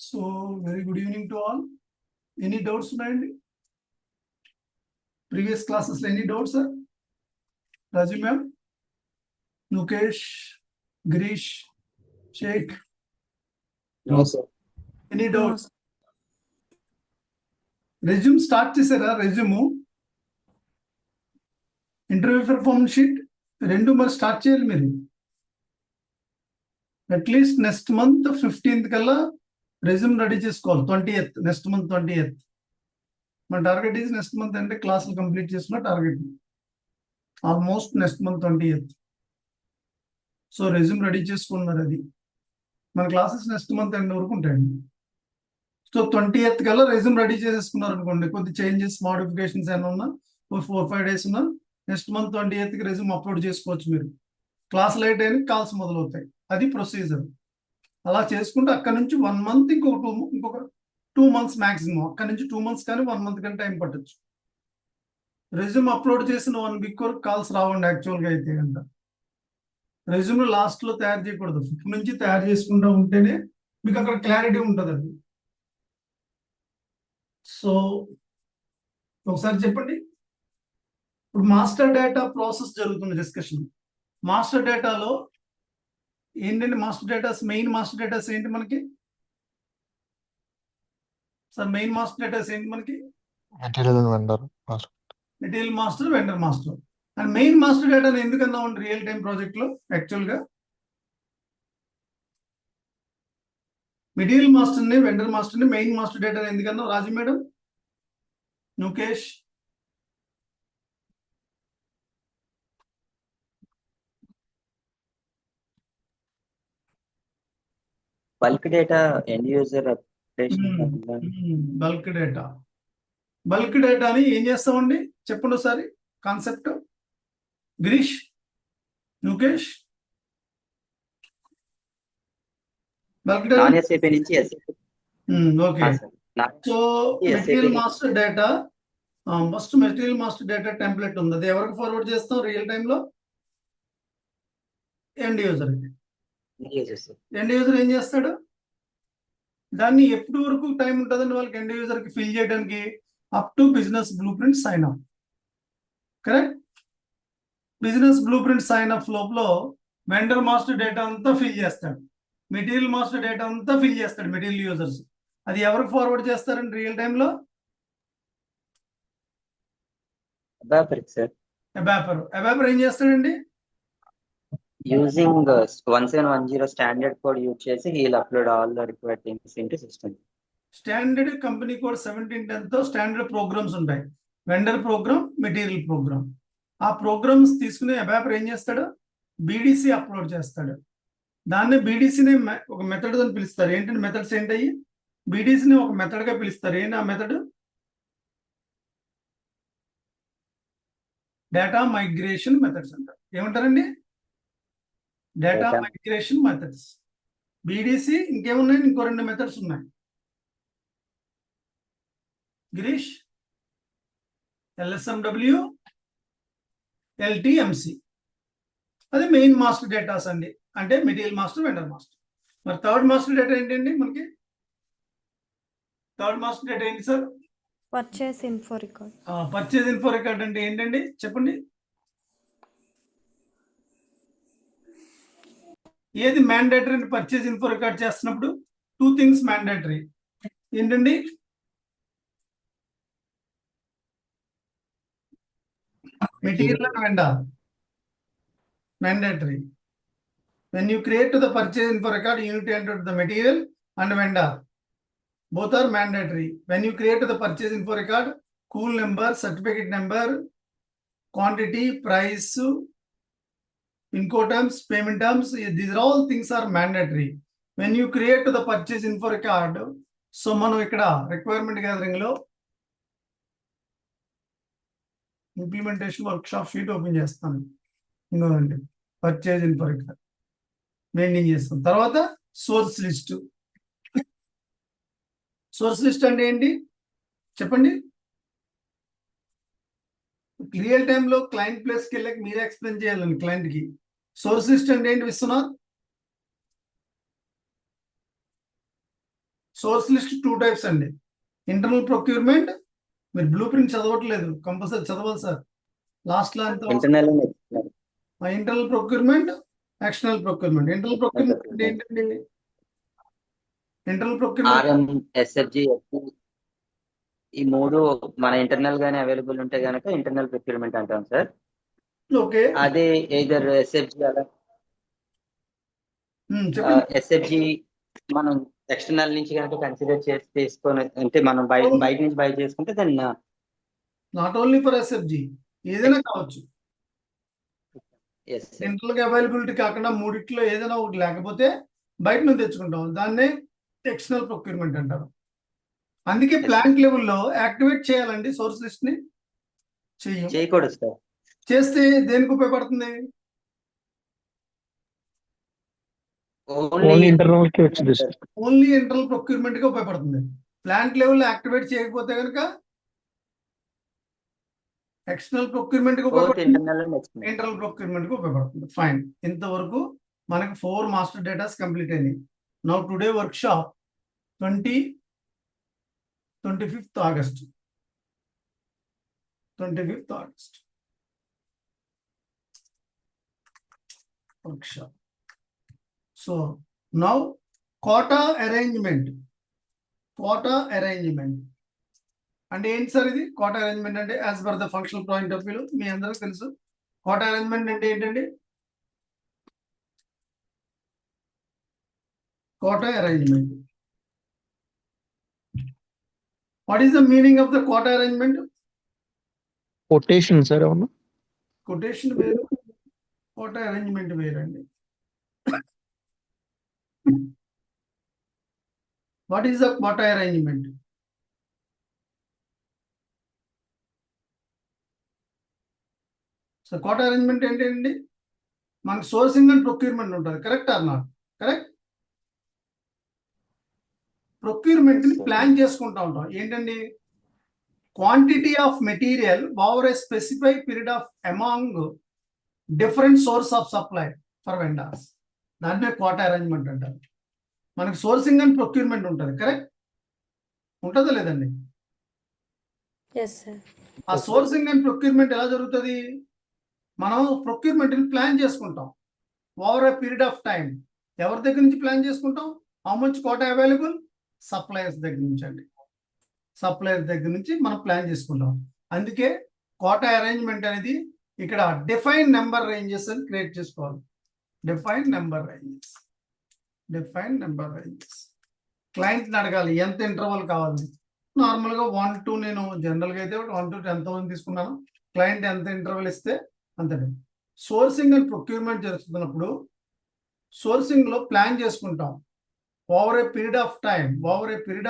So, very good evening to all. Any doubts ఉన్నాయండి? Previous classes లో any doubts, sir? Raju ma'am, Nukesh, Girish, Sheikh. No, sir. Any doubts? Resume start చేసారా? Resume interview performance sheet రెండు మరి start చేయాలి మీరు. At least next month 15th కల్లా resume ready చేసుకోవాలి. 20th next month 20th మన target is next month అంటే క్లాసులు కంప్లీట్ చేసుకున్న target almost next month 20th. So resume ready చేసుకున్నారు. అది మన క్లాసెస్ నెక్స్ట్ మంత్ ఎండ్ వరకు ఉంటాయండి. సో 20th కల్లా రెజ్యూమ్ రెడీ చేసేసుకున్నారు అనుకోండి, కొద్ది చేంజెస్ మోడిఫికేషన్స్ ఏమైనా ఉన్నా 4-5 days ఉన్నా నెక్స్ట్ మంత్ 20th కి రెజ్యూమ్ అప్లోడ్ చేసుకోవచ్చు. మీరు క్లాస్ లైట్ అయిన కాల్స్ మొదలవుతాయి. అది ప్రొసీజర్. అలా చేసుకుంటే అక్కడ నుంచి 1 month ఇంకొక 2 months మాక్సిమం. అక్కడ నుంచి 2 months కానీ 1 month కానీ టైం పట్టచ్చు. రెజ్యూమ్ అప్లోడ్ చేసిన 1 week వరకు కాల్స్ రావండి యాక్చువల్గా అయితే కనుక. రెజ్యూమ్ లాస్ట్ లో తయారు చేయకూడదు, ఫిఫ్త్ నుంచి తయారు చేసుకుంటూ ఉంటేనే మీకు అక్కడ క్లారిటీ ఉంటుంది. అది సో ఒకసారి చెప్పండి. ఇప్పుడు మాస్టర్ డేటా ప్రాసెస్ జరుగుతుంది డిస్కషన్. మాస్టర్ డేటాలో ఏంటంటే master datas, main master datas ఏంటి మనకి సార్? మెయిన్ మాస్టర్ డేటాస్ ఏంటి మనకి? Material master, vendor master. And main master డేటాని ఎందుకన్నా ఉంది రియల్ టైం ప్రాజెక్ట్ లో? యాక్చువల్గా మెటీరియల్ మాస్టర్ని, వెండర్ మాస్టర్ని, మెయిన్ మాస్టర్ డేటాని ఎందుకన్నా Raju madam, Nukesh? Bulk data end user updation. Bulk డేటాని ఏం చేస్తామండి చెప్పండి ఒకసారి concept. Girish, Nukesh, bulk data. Okay. So material master data, first material master data template ఉంది. అది ఎవరికి ఫార్వర్డ్ చేస్తాం రియల్ టైంలో? End user. ఎండ్ యూజర్ ఏం చేస్తాడు? దాన్ని ఎప్పటి వరకు టైం ఉంటుందండి వాళ్ళకి ఎండ్ యూజర్ కి ఫిల్ చేయడానికి? Up to business blueprint sign up. Correct. Business blueprint sign up లోపల వెండర్ మాస్టర్ డేటా అంతా ఫిల్ చేస్తాడు, మెటీరియల్ మాస్టర్ డేటా అంతా ఫిల్ చేస్తాడు మెటీరియల్ యూజర్స్. అది ఎవరికి ఫార్వర్డ్ చేస్తారండి రియల్ టైంలో? అబాపర్ ఏం చేస్తాడండి? Using 1710 standard code use చేసి he'll upload all the required things into system. Standard company code 1710 తో స్టాండర్డ్ ప్రోగ్రామ్స్ ఉంటాయి. Vendor program, material program. ఆ ప్రోగ్రామ్స్ తీసుకుని అబాపర్ ఏం చేస్తాడు? బీడీసీ అప్లోడ్ చేస్తాడు. దాన్ని బీడీసీని ఒక మెథడ్ అని పిలుస్తారు. ఏంటంటే మెథడ్స్ ఏంటయ్యి? బీడీసీని ఒక మెథడ్ గా పిలుస్తారు. ఏంటి ఆ మెథడ్? డేటా మైగ్రేషన్ మెథడ్స్ అంటారు. ఏమంటారండి? Data migration methods. బీడీసీ ఇంకేమున్నాయి? ఇంకో 2 మెథడ్స్ ఉన్నాయి. గిరీష్, ఎల్ఎస్ఎండబ్ల్యూ, ఎల్టీఎంసి. అది మెయిన్ మాస్టర్ డేటాస్ అండి, అంటే మెటీరియల్ మాస్టర్, వెండర్ మాస్టర్. మరి థర్డ్ మాస్టర్ డేటా ఏంటండి మనకి? థర్డ్ మాస్టర్ డేటా ఏంటి sir? Purchase info record. Purchase info record అంటే ఏంటండి చెప్పండి. ఏది మ్యాండేటరీ? పర్చేస్ ఇన్ఫో రికార్డ్ చేస్తున్నప్పుడు 2 things మ్యాండేటరీ. ఏంటండి? Material and vendor mandatory. When you create to the purchase info record, you need to enter the material and vendor. Both are mandatory. When you create to the purchase info record, cool number, certificate number, quantity, price, Incoterms, payment terms, these are all things are mandatory. When you create to the purchase info record, so మనం ఇక్కడ requirement gathering లో implementation workshop sheet open చేస్తాను. ఇంకోండి purchase info record maintain చేస్తాం. తర్వాత source list. Source list అంటే ఏంటి చెప్పండి? రియల్ టైంలో క్లయింట్ ప్లేస్కి వెళ్ళాక మీరే ఎక్స్ప్లెయిన్ చేయాలండి క్లయింట్కి. సోర్స్ లిస్ట్ అంటే ఏంటి విశ్వనాథ్? సోర్స్ లిస్ట్ 2 టైప్స్ అండి. ఇంటర్నల్ ప్రొక్యూర్మెంట్, మీరు బ్లూ ప్రింట్ చదవట్లేదు, కంపల్సరీ చదవాలి సార్. లాస్ట్ లో అంతా internal and external. Internal procurement, external procurement. Internal procurement అంటే ఏంటండి? Internal procurement RM, SFG, FG ఈ 3 మన ఇంటర్నల్ గానే అవైలబుల్ ఉంటే గనక ఇంటర్నల్ ప్రొక్యూర్మెంట్ అంటాం సార్. ఓకే. అదే ఎయిదర్ ఎస్ఎఫ్జి అలా చెప్పండి. ఎస్ఎఫ్జి మనం ఎక్స్టర్నల్ నుంచి కనుక కన్సిడర్ చేసి తీసుకొని అంటే మనం బయట నుంచి బై చేసుకుంటే దాన్ని నాట్ ఓన్లీ ఫర్ ఎస్ఎఫ్జి, ఏదైనా కావచ్చు. Yes sir. ఇంటర్నల్ అవైలబిలిటీ కాకుండా మూడిట్లో ఏదైనా ఒకటి లేకపోతే బయట నుంచి తెచ్చుకుంటాం, దాన్నే ఎక్స్టర్నల్ ప్రొక్యూర్మెంట్ అంటారు. అందుకే ప్లాంట్ లెవెల్లో యాక్టివేట్ చేయాలండి సోర్స్ లిస్ట్ ని. చేయకూడదు సార్. చేస్తే దేనికి ఉపయోగపడుతుంది? ఓన్లీ ఇంటర్నల్ కి వచ్చింది సార్. ఓన్లీ ఇంటర్నల్ ప్రొక్యూర్మెంట్ గా ఉపయోగపడుతుంది. ప్లాంట్ లెవెల్లో యాక్టివేట్ చేయకపోతే కనుక ఎక్స్టర్నల్ ప్రొక్యూర్మెంట్ గా ఉపయోగపడుతుంది, internal and external. Internal procurement గా ఉపయోగపడుతుంది. ఫైన్. ఇంతవరకు మనకు 4 మాస్టర్ డేటాస్ కంప్లీట్ అయినాయి. Now today work shop 25th August. 25th August workshop. So now quota arrangement. Quota arrangement అంటే ఏంటి సార్ ఇది? కోటా అరేంజ్మెంట్ అంటే as per the functional point of view మీ అందరికీ తెలుసు. కోటా అరేంజ్మెంట్ అంటే ఏంటండి? Quota arrangement. What is the meaning of the quota arrangement? Quotation sir అవును. కొటేషన్ వేరు, కోటా అరేంజ్మెంట్ వేరండి. What is the quota arrangement? So quota arrangement ఏంటండి? మనకు సోర్సింగ్ అండ్ ప్రొక్యూర్మెంట్ ఉంటుంది, correct or not? Correct. Procurement ని plan చేసుకుంటా ఉంటాం. ఏంటండి? Quantity of material over a specified period of among different source of supply for vendors. దాన్నే quota arrangement అంటారు. మనకి సోర్సింగ్ అండ్ ప్రొక్యూర్మెంట్ ఉంటుంది, కరెక్ట్? ఉంటుందా లేదండి? Yes sir. ఆ సోర్సింగ్ అండ్ ప్రొక్యూర్మెంట్ ఎలా జరుగుతుంది? మనం ప్రొక్యూర్మెంట్ ని ప్లాన్ చేసుకుంటాం over a period of time. ఎవరి దగ్గర నుంచి ప్లాన్ చేసుకుంటాం? How much quota available? Suppliers దగ్గర నుంచి అండి. సప్లయర్స్ దగ్గర నుంచి మనం ప్లాన్ చేసుకుంటాం. అందుకే కోటా అరేంజ్మెంట్ అనేది ఇక్కడ డిఫైన్ నెంబర్ రేంజెస్ అని క్రియేట్ చేసుకోవాలి. Define number ranges. Define number ranges. క్లయింట్ని అడగాలి ఎంత ఇంటర్వల్ కావాలి. నార్మల్గా 1 to నేను జనరల్గా అయితే 1 to 10,000 తీసుకున్నాను. క్లయింట్ ఎంత ఇంటర్వల్ ఇస్తే అంతే. సోర్సింగ్ అండ్ ప్రొక్యూర్మెంట్ జరుగుతున్నప్పుడు సోర్సింగ్ లో ప్లాన్ చేసుకుంటాం over a period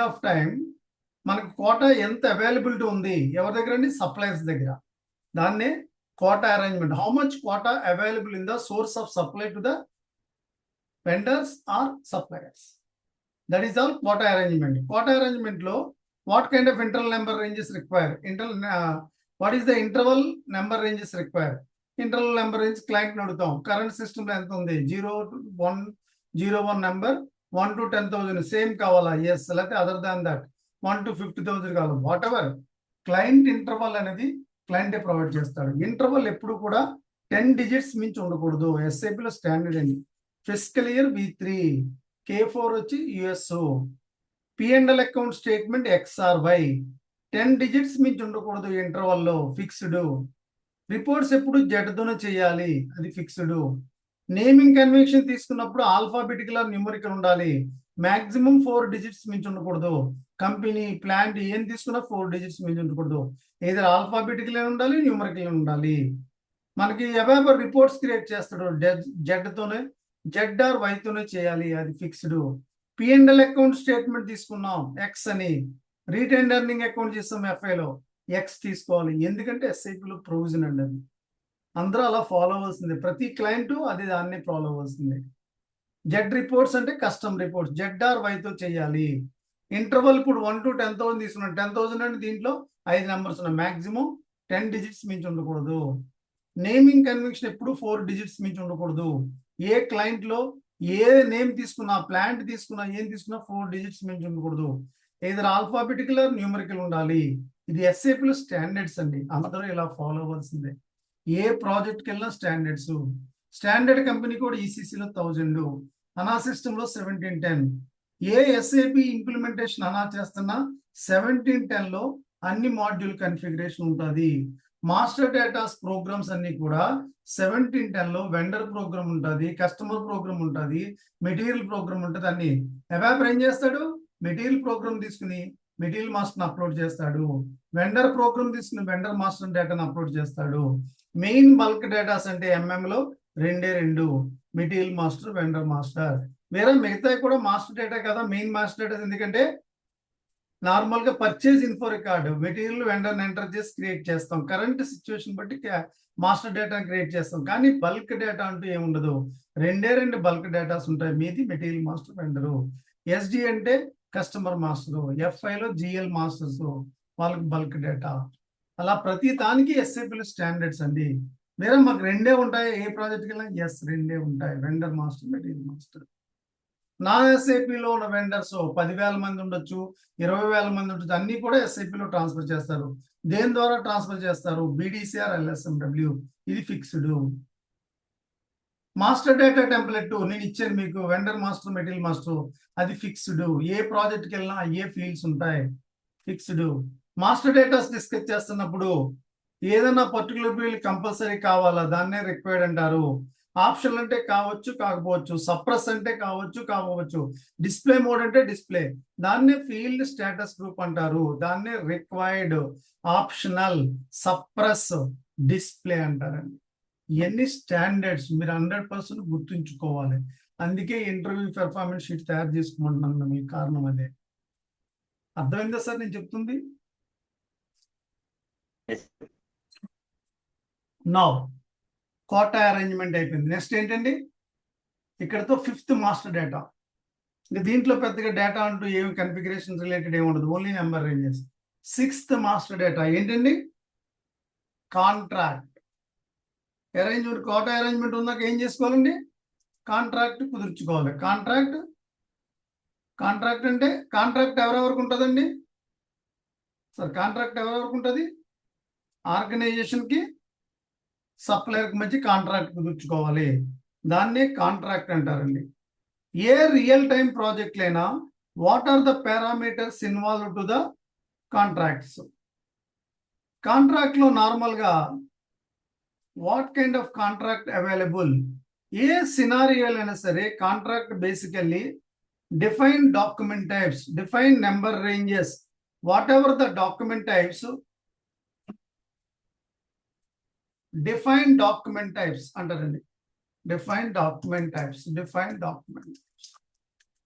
of time. మనకు కోటా ఎంత అవైలబిలిటీ ఉంది ఎవరి దగ్గర అండి? సప్లయర్స్ దగ్గర. దాన్నే quota arrangement. How much quota available in the source of supply to the vendors or suppliers. That is all quota arrangement. Quota arrangement లో what kind of internal number ranges require? What is the interval number ranges require? Internal number range client అడుగుతాం. Current system లో ఎంత ఉంది? 0 number 1 to 10,000 same కావాలా? Yes. లేకపోతే other than that 1 to 50,000 కావాలి. What ever client interval అనేది క్లయింటే provide చేస్తాడు. Interval ఎప్పుడు కూడా 10 digits మించి ఉండకూడదు. SAP లో స్టాండర్డ్ అండి. ఫిస్కల్ ఇయర్ V3, K4 వచ్చి US, P&L account statement XRY 10 digits మించి ఉండకూడదు. ఇంటర్వల్లో ఫిక్స్డ్. రిపోర్ట్స్ ఎప్పుడు జెడ్తోనే చేయాలి, అది ఫిక్స్డ్. నేమింగ్ కన్వెన్షన్ తీసుకున్నప్పుడు ఆల్ఫాబెటికల్ ఆర్ న్యూమరికల్ ఉండాలి. మాక్సిమం 4 digits మించి ఉండకూడదు. కంపెనీ ప్లాంట్ ఏం తీసుకున్నా 4 digits మించి ఉండకూడదు. ఏదైనా ఆల్ఫాబెటికల్ ఉండాలి, న్యూమరికల్ ఉండాలి. మనకి ఎవరెవర్ రిపోర్ట్స్ క్రియేట్ చేస్తాడు జెడ్తోనే, జెడ్ ఆర్ వైతోనే చేయాలి, అది ఫిక్స్డ్. P&L అకౌంట్ స్టేట్మెంట్ తీసుకున్నాం ఎక్స్ అని, రీటైన్ ఎర్నింగ్ అకౌంట్ చేస్తాం FIలో ఎక్స్ తీసుకోవాలి. ఎందుకంటే SAPలో ప్రొవిజన్ అండి. అది అందరూ అలా ఫాలో అవ్వాల్సిందే. ప్రతి క్లయింట్ అది దాన్ని ఫాలో అవ్వాల్సిందే. జెడ్ రిపోర్ట్స్ అంటే కస్టమ్ రిపోర్ట్స్, జెడ్ ఆర్ వైతో చేయాలి. ఇంటర్వల్ ఇప్పుడు 1 to 10,000 తీసుకున్నాం. 10,000 అంటే దీంట్లో 5 నెంబర్స్ ఉన్నాయి. మాక్సిమం 10 digits మించి ఉండకూడదు. నేమింగ్ కన్వెన్షన్ ఎప్పుడు 4 digits మించి ఉండకూడదు. ఏ క్లయింట్ లో ఏ నేమ్ తీసుకున్నా, ప్లాంట్ తీసుకున్నా, ఏం తీసుకున్నా 4 డిజిట్స్ మించి ఉండకూడదు. ఏదైనా ఆల్ఫాబెటికల్ న్యూమరికల్ ఉండాలి. ఇది ఎస్ఏపీలో స్టాండర్డ్స్ అండి, అందరూ ఇలా ఫాలో అవ్వాల్సిందే. ఏ ప్రాజెక్ట్కి వెళ్ళినా స్టాండర్డ్స్. స్టాండర్డ్ కంపెనీ కూడా ఈసీసీలో 1000, అనా సిస్టంలో 1710. ఏ ఎస్ఏపి ఇంప్లిమెంటేషన్ అనా చేస్తున్నా 1710లో అన్ని మాడ్యూల్ కన్ఫిగరేషన్ ఉంటుంది. మాస్టర్ డేటాస్ ప్రోగ్రామ్స్ అన్ని కూడా 1710లో వెండర్ ప్రోగ్రామ్ ఉంటుంది, కస్టమర్ ప్రోగ్రామ్ ఉంటుంది, మెటీరియల్ ప్రోగ్రామ్ ఉంటుంది. అన్ని ఎవాపర్ ఏం చేస్తాడు, మెటీరియల్ ప్రోగ్రామ్ తీసుకుని మెటీరియల్ మాస్టర్ అప్లోడ్ చేస్తాడు, వెండర్ ప్రోగ్రామ్ తీసుకుని వెండర్ మాస్టర్ డేటాను అప్లోడ్ చేస్తాడు. మెయిన్ బల్క్ డేటాస్ అంటే ఎంఎంలో 2 మెటీరియల్ మాస్టర్, వెండర్ మాస్టర్. వేరే మిగతా కూడా మాస్టర్ డేటా కదా, మెయిన్ మాస్టర్ డేటా. ఎందుకంటే నార్మల్ గా purchase info record material vendor enter చేసి క్రియేట్ చేస్తాం, కరెంట్ సిచ్యువేషన్ బట్టి మాస్టర్ డేటా క్రియేట్ చేస్తాం. కానీ బల్క్ డేటా అంటూ ఏముండదు, 2 బల్క్ డేటాస్ ఉంటాయి, మీది మెటీరియల్ మాస్టర్, వెండరు. ఎస్డి అంటే కస్టమర్ మాస్టర్, ఎఫ్ఐలో జిఎల్ మాస్టర్స్, వాళ్ళకి బల్క్ డేటా. అలా ప్రతి దానికి ఎస్ఏపీలో స్టాండర్డ్స్ అండి. వేరే మాకు 2 ఉంటాయి ఏ ప్రాజెక్ట్కి వెళ్ళినా, ఎస్ 2 ఉంటాయి, వెండర్ మాస్టర్, మెటీరియల్ మాస్టర్. నా ఎస్ఐపిలో ఉన్న వెండర్స్ 10,000 మంది ఉండొచ్చు, 20,000 మంది ఉండొచ్చు, అన్ని కూడా ఎస్ఐపిలో ట్రాన్స్ఫర్ చేస్తారు. దేని ద్వారా ట్రాన్స్ఫర్ చేస్తారు, బీడీసీఆర్, ఎల్ఎస్ఎండబ్ల్యూ, ఇది ఫిక్స్డ్. మాస్టర్ డేటా టెంప్లెట్ నేను ఇచ్చాను మీకు, వెండర్ మాస్టర్, మెటీరియల్ మాస్టర్, అది ఫిక్స్డ్. ఏ ప్రాజెక్ట్కి వెళ్ళినా ఏ ఫీల్డ్స్ ఉంటాయి, ఫిక్స్డ్. మాస్టర్ డేటాస్ డిస్కస్ చేస్తున్నప్పుడు ఏదైనా పర్టికులర్ ఫీల్డ్ కంపల్సరీ కావాలా, దాన్నే రిక్వైర్డ్ అంటారు. ఆప్షన్ అంటే కావచ్చు, కాకపోవచ్చు, సప్రెస్ అంటే కావచ్చు, కాకపోవచ్చు, డిస్ప్లే మోడ్ అంటే డిస్ప్లే, దాన్నే ఫీల్డ్ స్టేటస్ గ్రూప్ అంటారు, దాన్నే రిక్వైర్డ్, ఆప్షనల్, సప్రెస్, డిస్ప్లే అంటారండి. ఇవన్నీ స్టాండర్డ్స్ మీరు 100% గుర్తుంచుకోవాలి. అందుకే ఇంటర్వ్యూ పెర్ఫార్మెన్స్ షీట్ తయారు చేసుకుంటున్నాను, మీకు కారణం అదే. అర్థమైందా సార్ నేను చెప్తుంది? నౌ కోటా అరేంజ్మెంట్ అయిపోయింది. నెక్స్ట్ ఏంటండి, ఇక్కడతో 5th మాస్టర్ డేటా. ఇంకా దీంట్లో పెద్దగా డేటా అంటూ ఏమి కన్ఫిగరేషన్ రిలేటెడ్ ఏమి ఉండదు, only number ranges. 6th master data ఏంటండి, కాంట్రాక్ట్ అరేంజ్మెంట్. కోటా అరేంజ్మెంట్ ఉన్నాక ఏం చేసుకోవాలండి, కాంట్రాక్ట్ కుదుర్చుకోవాలి. కాంట్రాక్ట్ అంటే కాంట్రాక్ట్ ఎవరెవరికి ఉంటుందండి సార్, కాంట్రాక్ట్ ఎవరెవరికి ఉంటుంది, ఆర్గనైజేషన్కి సప్లయర్కి మధ్య కాంట్రాక్ట్ కుదుర్చుకోవాలి, దాన్నే కాంట్రాక్ట్ అంటారండి. ఏ రియల్ టైం ప్రాజెక్ట్లైనా what are the parameters involve to the contracts. Contract లో నార్మల్ గా what kind of contract available, ఏ సినారియోలు అయినా సరే contract basically define document types, define number ranges, whatever the document types, define document types అంటారండి. Define document types, define document.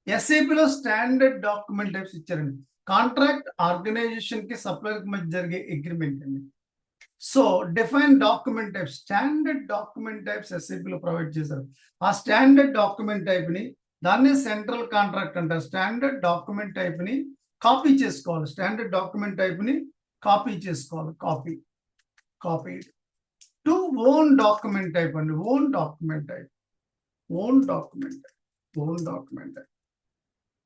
ఎస్ఏపిలో standard document types ఇచ్చారండి. Contract organisation కి supplier కి మధ్య జరిగే అగ్రిమెంట్ అండి. So define document types, standard document types ఎస్ఏపిలో provide చేశారు. ఆ స్టాండర్డ్ డాక్యుమెంట్ టైప్ ని దాన్నే సెంట్రల్ కాంట్రాక్ట్ అంటారు. స్టాండర్డ్ డాక్యుమెంట్ టైప్ ని కాపీ చేసుకోవాలి, స్టాండర్డ్ డాక్యుమెంట్ టైప్ ని కాపీ చేసుకోవాలి, copy to own document type అండి. Own document type, own document type,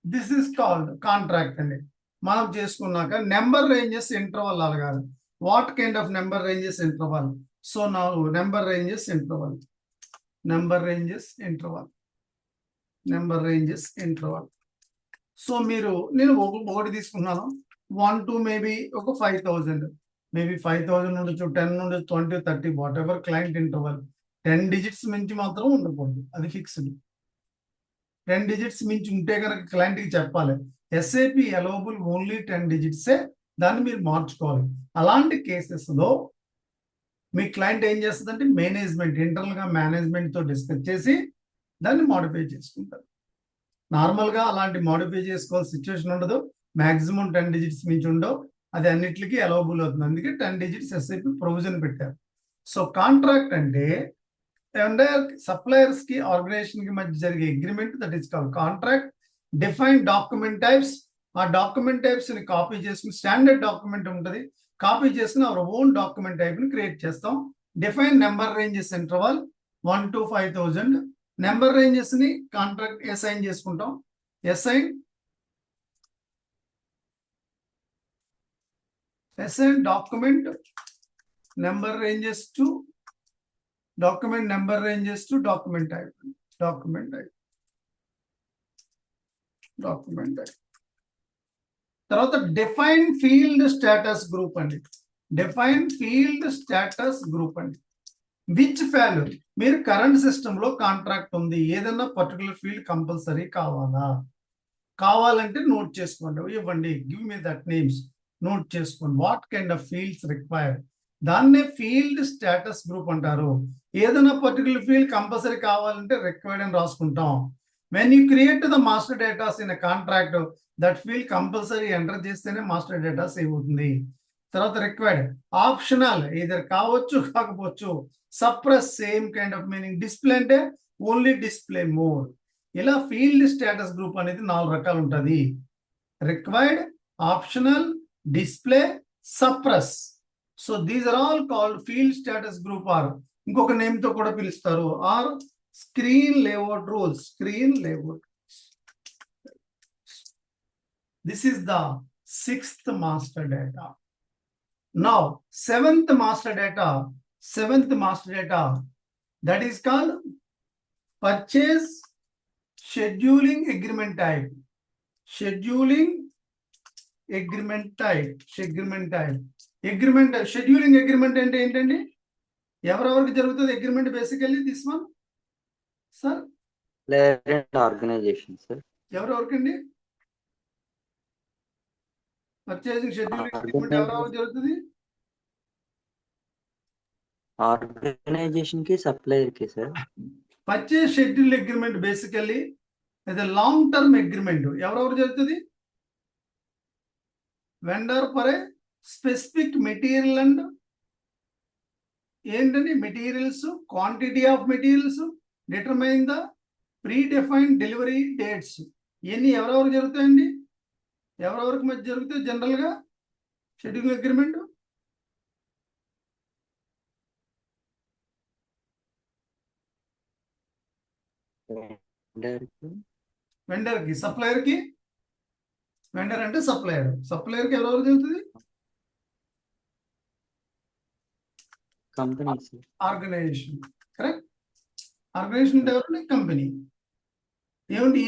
this is called contract అండి. మనం చేసుకున్నాక నెంబర్ రేంజెస్ ఇంటర్వల్ అలగాలి. What kind of number ranges interval, so నా నెంబర్ రేంజెస్ ఇంటర్వల్, సో నేను ఒకటి తీసుకున్నాను, 1 to maybe ఒక 5,000, మేబీ 5,000 ఉండొచ్చు, 10 ఉండొచ్చు, 20, 30, what ever client interval. 10 digits మించి మాత్రం ఉండకూడదు, అది ఫిక్స్డ్. 10 డిజిట్స్ మించి ఉంటే కనుక క్లయింట్కి చెప్పాలి, ఎస్ఏపి అలవబుల్ ఓన్లీ 10 డిజిట్సే, దాన్ని మీరు మార్చుకోవాలి. అలాంటి కేసెస్లో మీ క్లయింట్ ఏం చేస్తుందంటే మేనేజ్మెంట్, ఇంటర్నల్గా మేనేజ్మెంట్తో డిస్కస్ చేసి దాన్ని మాడిఫై చేసుకుంటారు. నార్మల్గా అలాంటి మాడిఫై చేసుకోవాల్సిన సిచ్యువేషన్ ఉండదు, మాక్సిమం 10 డిజిట్స్ మించి ఉండవు, అది అన్నిటికీ అలవబుల్ అవుతుంది. అందుకే 10 డిజిట్స్ ఎస్ఐపి ప్రొవిజన్ పెట్టారు. సో కాంట్రాక్ట్ అంటే సప్లయర్స్ కి ఆర్గనైజేషన్ కి మధ్య జరిగే agreement, that is called contract. Define document types, ఆ డాక్యుమెంట్ టైప్స్ ని కాపీ చేసుకుని, స్టాండర్డ్ డాక్యుమెంట్ ఉంటుంది, కాపీ చేసుకుని అవర్ ఓన్ డాక్యుమెంట్ టైప్ ని క్రియేట్ చేస్తాం. Define number ranges interval 1 to 5,000, number ranges ని కాంట్రాక్ట్ అసైన్ చేసుకుంటాం. Assign document number ranges to document type. తర్వాత డిఫైన్ ఫీల్డ్ స్టేటస్ గ్రూప్ అండి. విచ్ వాల్యూ మీరు కరెంట్ సిస్టమ్ లో కాంట్రాక్ట్ ఉంది, ఏదన్నా పర్టికులర్ ఫీల్డ్ కంపల్సరీ కావాలంటే నోట్ చేసుకోండి, ఇవ్వండి, give me that names, note చేసుకోండి. What kind of fields required, దాన్నే ఫీల్డ్ స్టేటస్ గ్రూప్ అంటారు. ఏదైనా పర్టికులర్ ఫీల్డ్ కంపల్సరీ కావాలంటే రిక్వైర్డ్ అని రాసుకుంటాం. When you create the master datas in contract, that field compulsory enter చేస్తేనే మాస్టర్ డేటా సేవ్ అవుతుంది. తర్వాత రిక్వైర్డ్ ఆప్షనల్, ఇదర్ కావచ్చు కాకపోవచ్చు. Suppress same kind of meaning. Display అంటే ఓన్లీ డిస్ప్లే మోడ్. ఇలా ఫీల్డ్ స్టేటస్ గ్రూప్ అనేది 4 రకాలు ఉంటుంది. Required, optional, display, suppress. So these are all called field status group. Or ఇంకొక నేమ్ తో కూడా పిలుస్తారు, or screen layout rules. This is the 6th master data. Now 7th master data, that is called purchase scheduling agreement type. Scheduling agreement అంటే ఏంటండి? ఎవరెవరికి జరుగుతుంది agreement? Basically this one sir, organisation sir. ఎవరెవరికండి purchasing scheduling agreement ఎవరెవరికి జరుగుతుంది? Organisation కి, supplier కి sir. Purchase schedule agreement basically ఇది లాంగ్ టర్మ్ అగ్రిమెంట్. ఎవరెవరు జరుగుతుంది? Vendor for a specific material and ఏంటండి materials, quantity of materials, determine the pre defined delivery dates. ఇవన్నీ ఎవరెవరు జరుగుతాయండి? ఎవరెవరికి మధ్య జరుగుతాయి జనరల్ గా షెడ్యూల్ అగ్రిమెంట్? వెండర్ కి, సప్లయర్ కి. వెండర్ అంటే సప్లయర్ కి ఎవరెవరు జరుగుతుంది? కంపెనీ. ఆర్గనైజేషన్. కరెక్ట్. ఆర్గనైజేషన్ అంటే ఎవరండి? కంపెనీ. ఏమంటే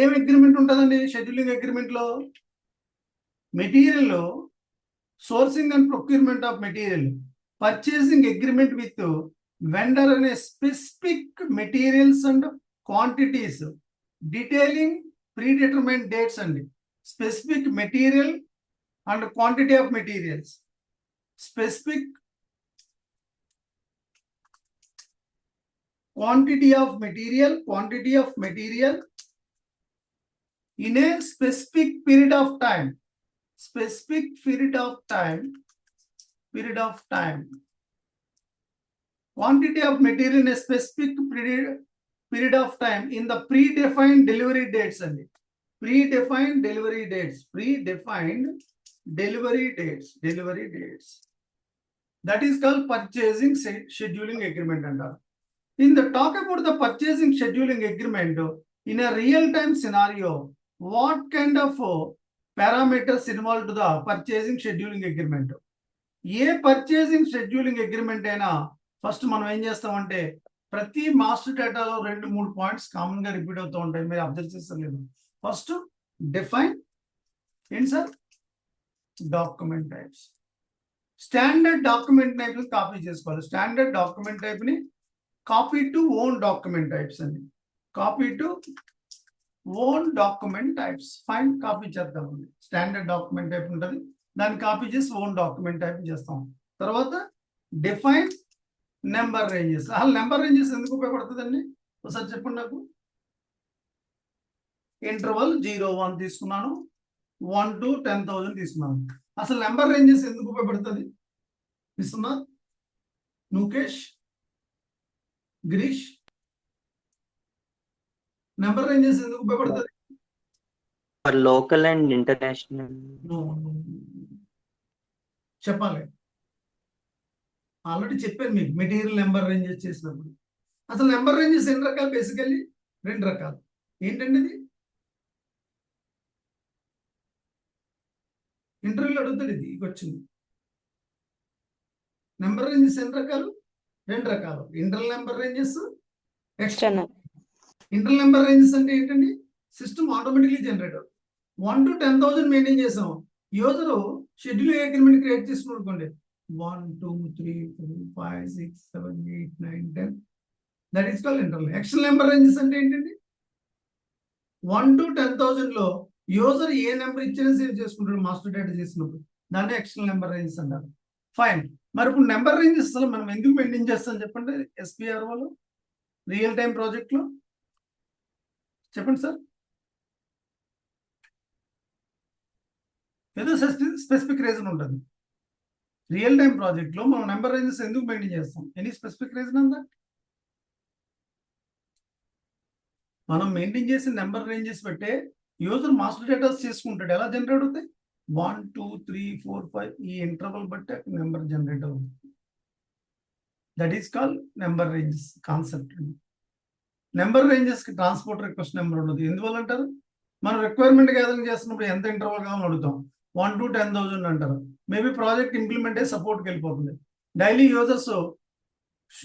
ఏం అగ్రిమెంట్ ఉంటుందండి షెడ్యూలింగ్ అగ్రిమెంట్ లో? Material, sourcing and procurement of material, purchasing agreement with vendor అనే specific materials and quantities, detailing pre determined dates అండి. Specific material and quantity of materials, specific quantity of material in a specific period of time. Quantity of material in a specific period of time in the predefined delivery dates and predefined delivery dates. That is called purchasing scheduling agreement. In the talk about the purchasing scheduling agreement in a real-time scenario, what kind of parameters involved to the purchasing scheduling agreement? A purchasing scheduling agreement అయినా first మనం ఏం చేస్తామంటే ప్రతి master డేటాలో 2-3 points common గా repeat అవుతూ ఉంటాయి. మీరు అబ్జర్వ్ చేస్తలేదు. ఫస్ట్ డిఫైన్ ఏంటి సార్? Document types. Standard document type copy చేసుకోవాలి. స్టాండర్డ్ డాక్యుమెంట్ టైప్ ని copy to own document types అండి. Copy to own document types. Fine, copy చేద్దామండి. స్టాండర్డ్ డాక్యుమెంట్ టైప్ ఉంటుంది, దాన్ని కాపీ చేసి ఓన్ డాక్యుమెంట్ టైప్ చేస్తాం. తర్వాత డిఫైన్ నెంబర్ రేంజెస్. అసలు నెంబర్ రేంజెస్ ఎందుకు ఉపయోగపడుతుందండి ఒకసారి చెప్పండి నాకు. ఇంటర్వల్ 0-1 తీసుకున్నాను, 1 to 10,000 తీసుకున్నాను. అసలు నెంబర్ రేంజెస్ ఎందుకు ఉపయోగపడుతుంది? విశ్వనాథ్, ముఖేష్, గిరీష్, నెంబర్ రేంజెస్ ఎందుకు ఉపయోగపడుతుంది? For local and international. చెప్పాలి. ఆల్రెడీ చెప్పాను మీకు మెటీరియల్ నెంబర్ రేంజెస్ చేసినప్పుడు. అసలు నెంబర్ రేంజెస్ ఎన్ని రకాలు? బేసికల్లీ 2 రకాలు. ఏంటండి ఇది? ఇంటర్వ్యూలో అడుగుతాడు, ఇది వచ్చింది. నెంబర్ రేంజెస్ ఎన్ని రకాలు? 2 రకాలు. Internal number ranges, external. External. Internal number ranges అంటే ఏంటండి? System automatically generate 1 to 10,000 maintain చేసాం. యూజర్ షెడ్యూల్ అగ్రిమెంట్ క్రియేట్ చేసుకుని అనుకోండి, 1 2 3 4 5 6 7 8 9 10. That is called internal. External number ranges అంటే ఏంటండి? 1 to 10,000 లో యూజర్ ఏ నెంబర్ ఇచ్చినా సేవ్ చేసుకుంటాడు మాస్టర్ డేటా చేసినప్పుడు. దాన్ని ఎక్స్టర్నల్ నెంబర్ రేంజెస్ అంటారు. ఫైన్. మరి ఇప్పుడు నెంబర్ రేంజెస్ అసలు మనం ఎందుకు మెయింటైన్ చేస్తాం చెప్పండి? SPROలో రియల్ టైం ప్రాజెక్ట్ లో చెప్పండి సార్. ఏదో స్పెసిఫిక్ రీజన్ ఉంటుంది. రియల్ టైం ప్రాజెక్ట్ లో మనం నెంబర్ రేంజెస్ ఎందుకు మెయింటైన్ చేస్తాం? ఎనీ స్పెసిఫిక్ రీజన్ ఉందా? మనం మెయింటైన్ చేసి నెంబర్ రేంజెస్ పెట్టే యూజర్ మాస్టర్ డేటా చేసుకుంటాడు. ఎలా జనరేట్ అవుతాయి? 1 2 3 4 5 ఈ ఇంటర్వల్ బట్టి నెంబర్ జనరేట్ అవుతుంది. That is call number ranges concept. Number ranges కి ట్రాన్స్పోర్ట్ రిక్వెస్ట్ నెంబర్ ఉండదు. ఎందువల్ల అంటారు? మనం రిక్వైర్మెంట్ గ్యాదరింగ్ చేస్తున్నప్పుడు ఎంత ఇంటర్వల్ కావాలని అడుగుతాం. 1 to 10,000 అంటారు. మేబీ ప్రాజెక్ట్ ఇంప్లిమెంట్ అయ్యి సపోర్ట్కి వెళ్ళిపోతుంది. Daily users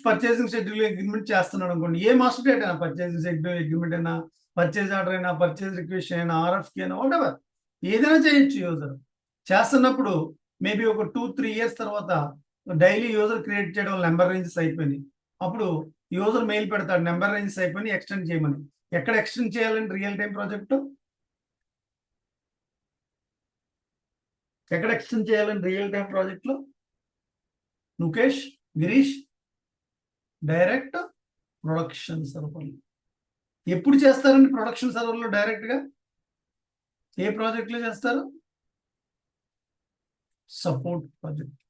purchasing schedule agreement చేస్తున్నాడు అనుకోండి, ఏ మాస్టర్ డేట్ అయినా, పర్చేసింగ్ షెడ్యూల్ అగ్రిమెంట్ అయినా, పర్చేజ్ ఆర్డర్ అయినా, పర్చేజ్ రిక్వెస్ట్ అయినా, RFQ అయినా, వాట్ ఎవర్ ఏదైనా చేయొచ్చు. యూజర్ చేస్తున్నప్పుడు మేబీ ఒక 2-3 years తర్వాత డైలీ యూజర్ క్రియేట్ చేయడం నెంబర్ రేంజెస్ అయిపోయినాయి. అప్పుడు యూజర్ మెయిల్ పెడతాడు, నెంబర్ రేంజెస్ అయిపోయి ఎక్స్టెండ్ చేయమని. ఎక్కడ ఎక్స్టెండ్ చేయాలంటే రియల్ టైం ప్రాజెక్ట్ ఎక్కడ ఎక్స్టెండ్ చేయాలని రియల్ టైం ప్రాజెక్ట్ లో? Mukesh, Girish, direct production server. ఎప్పుడు చేస్తారండి ప్రొడక్షన్ సర్వర్ లో డైరెక్ట్ గా? ఏ ప్రాజెక్ట్ లో చేస్తారు? Support project.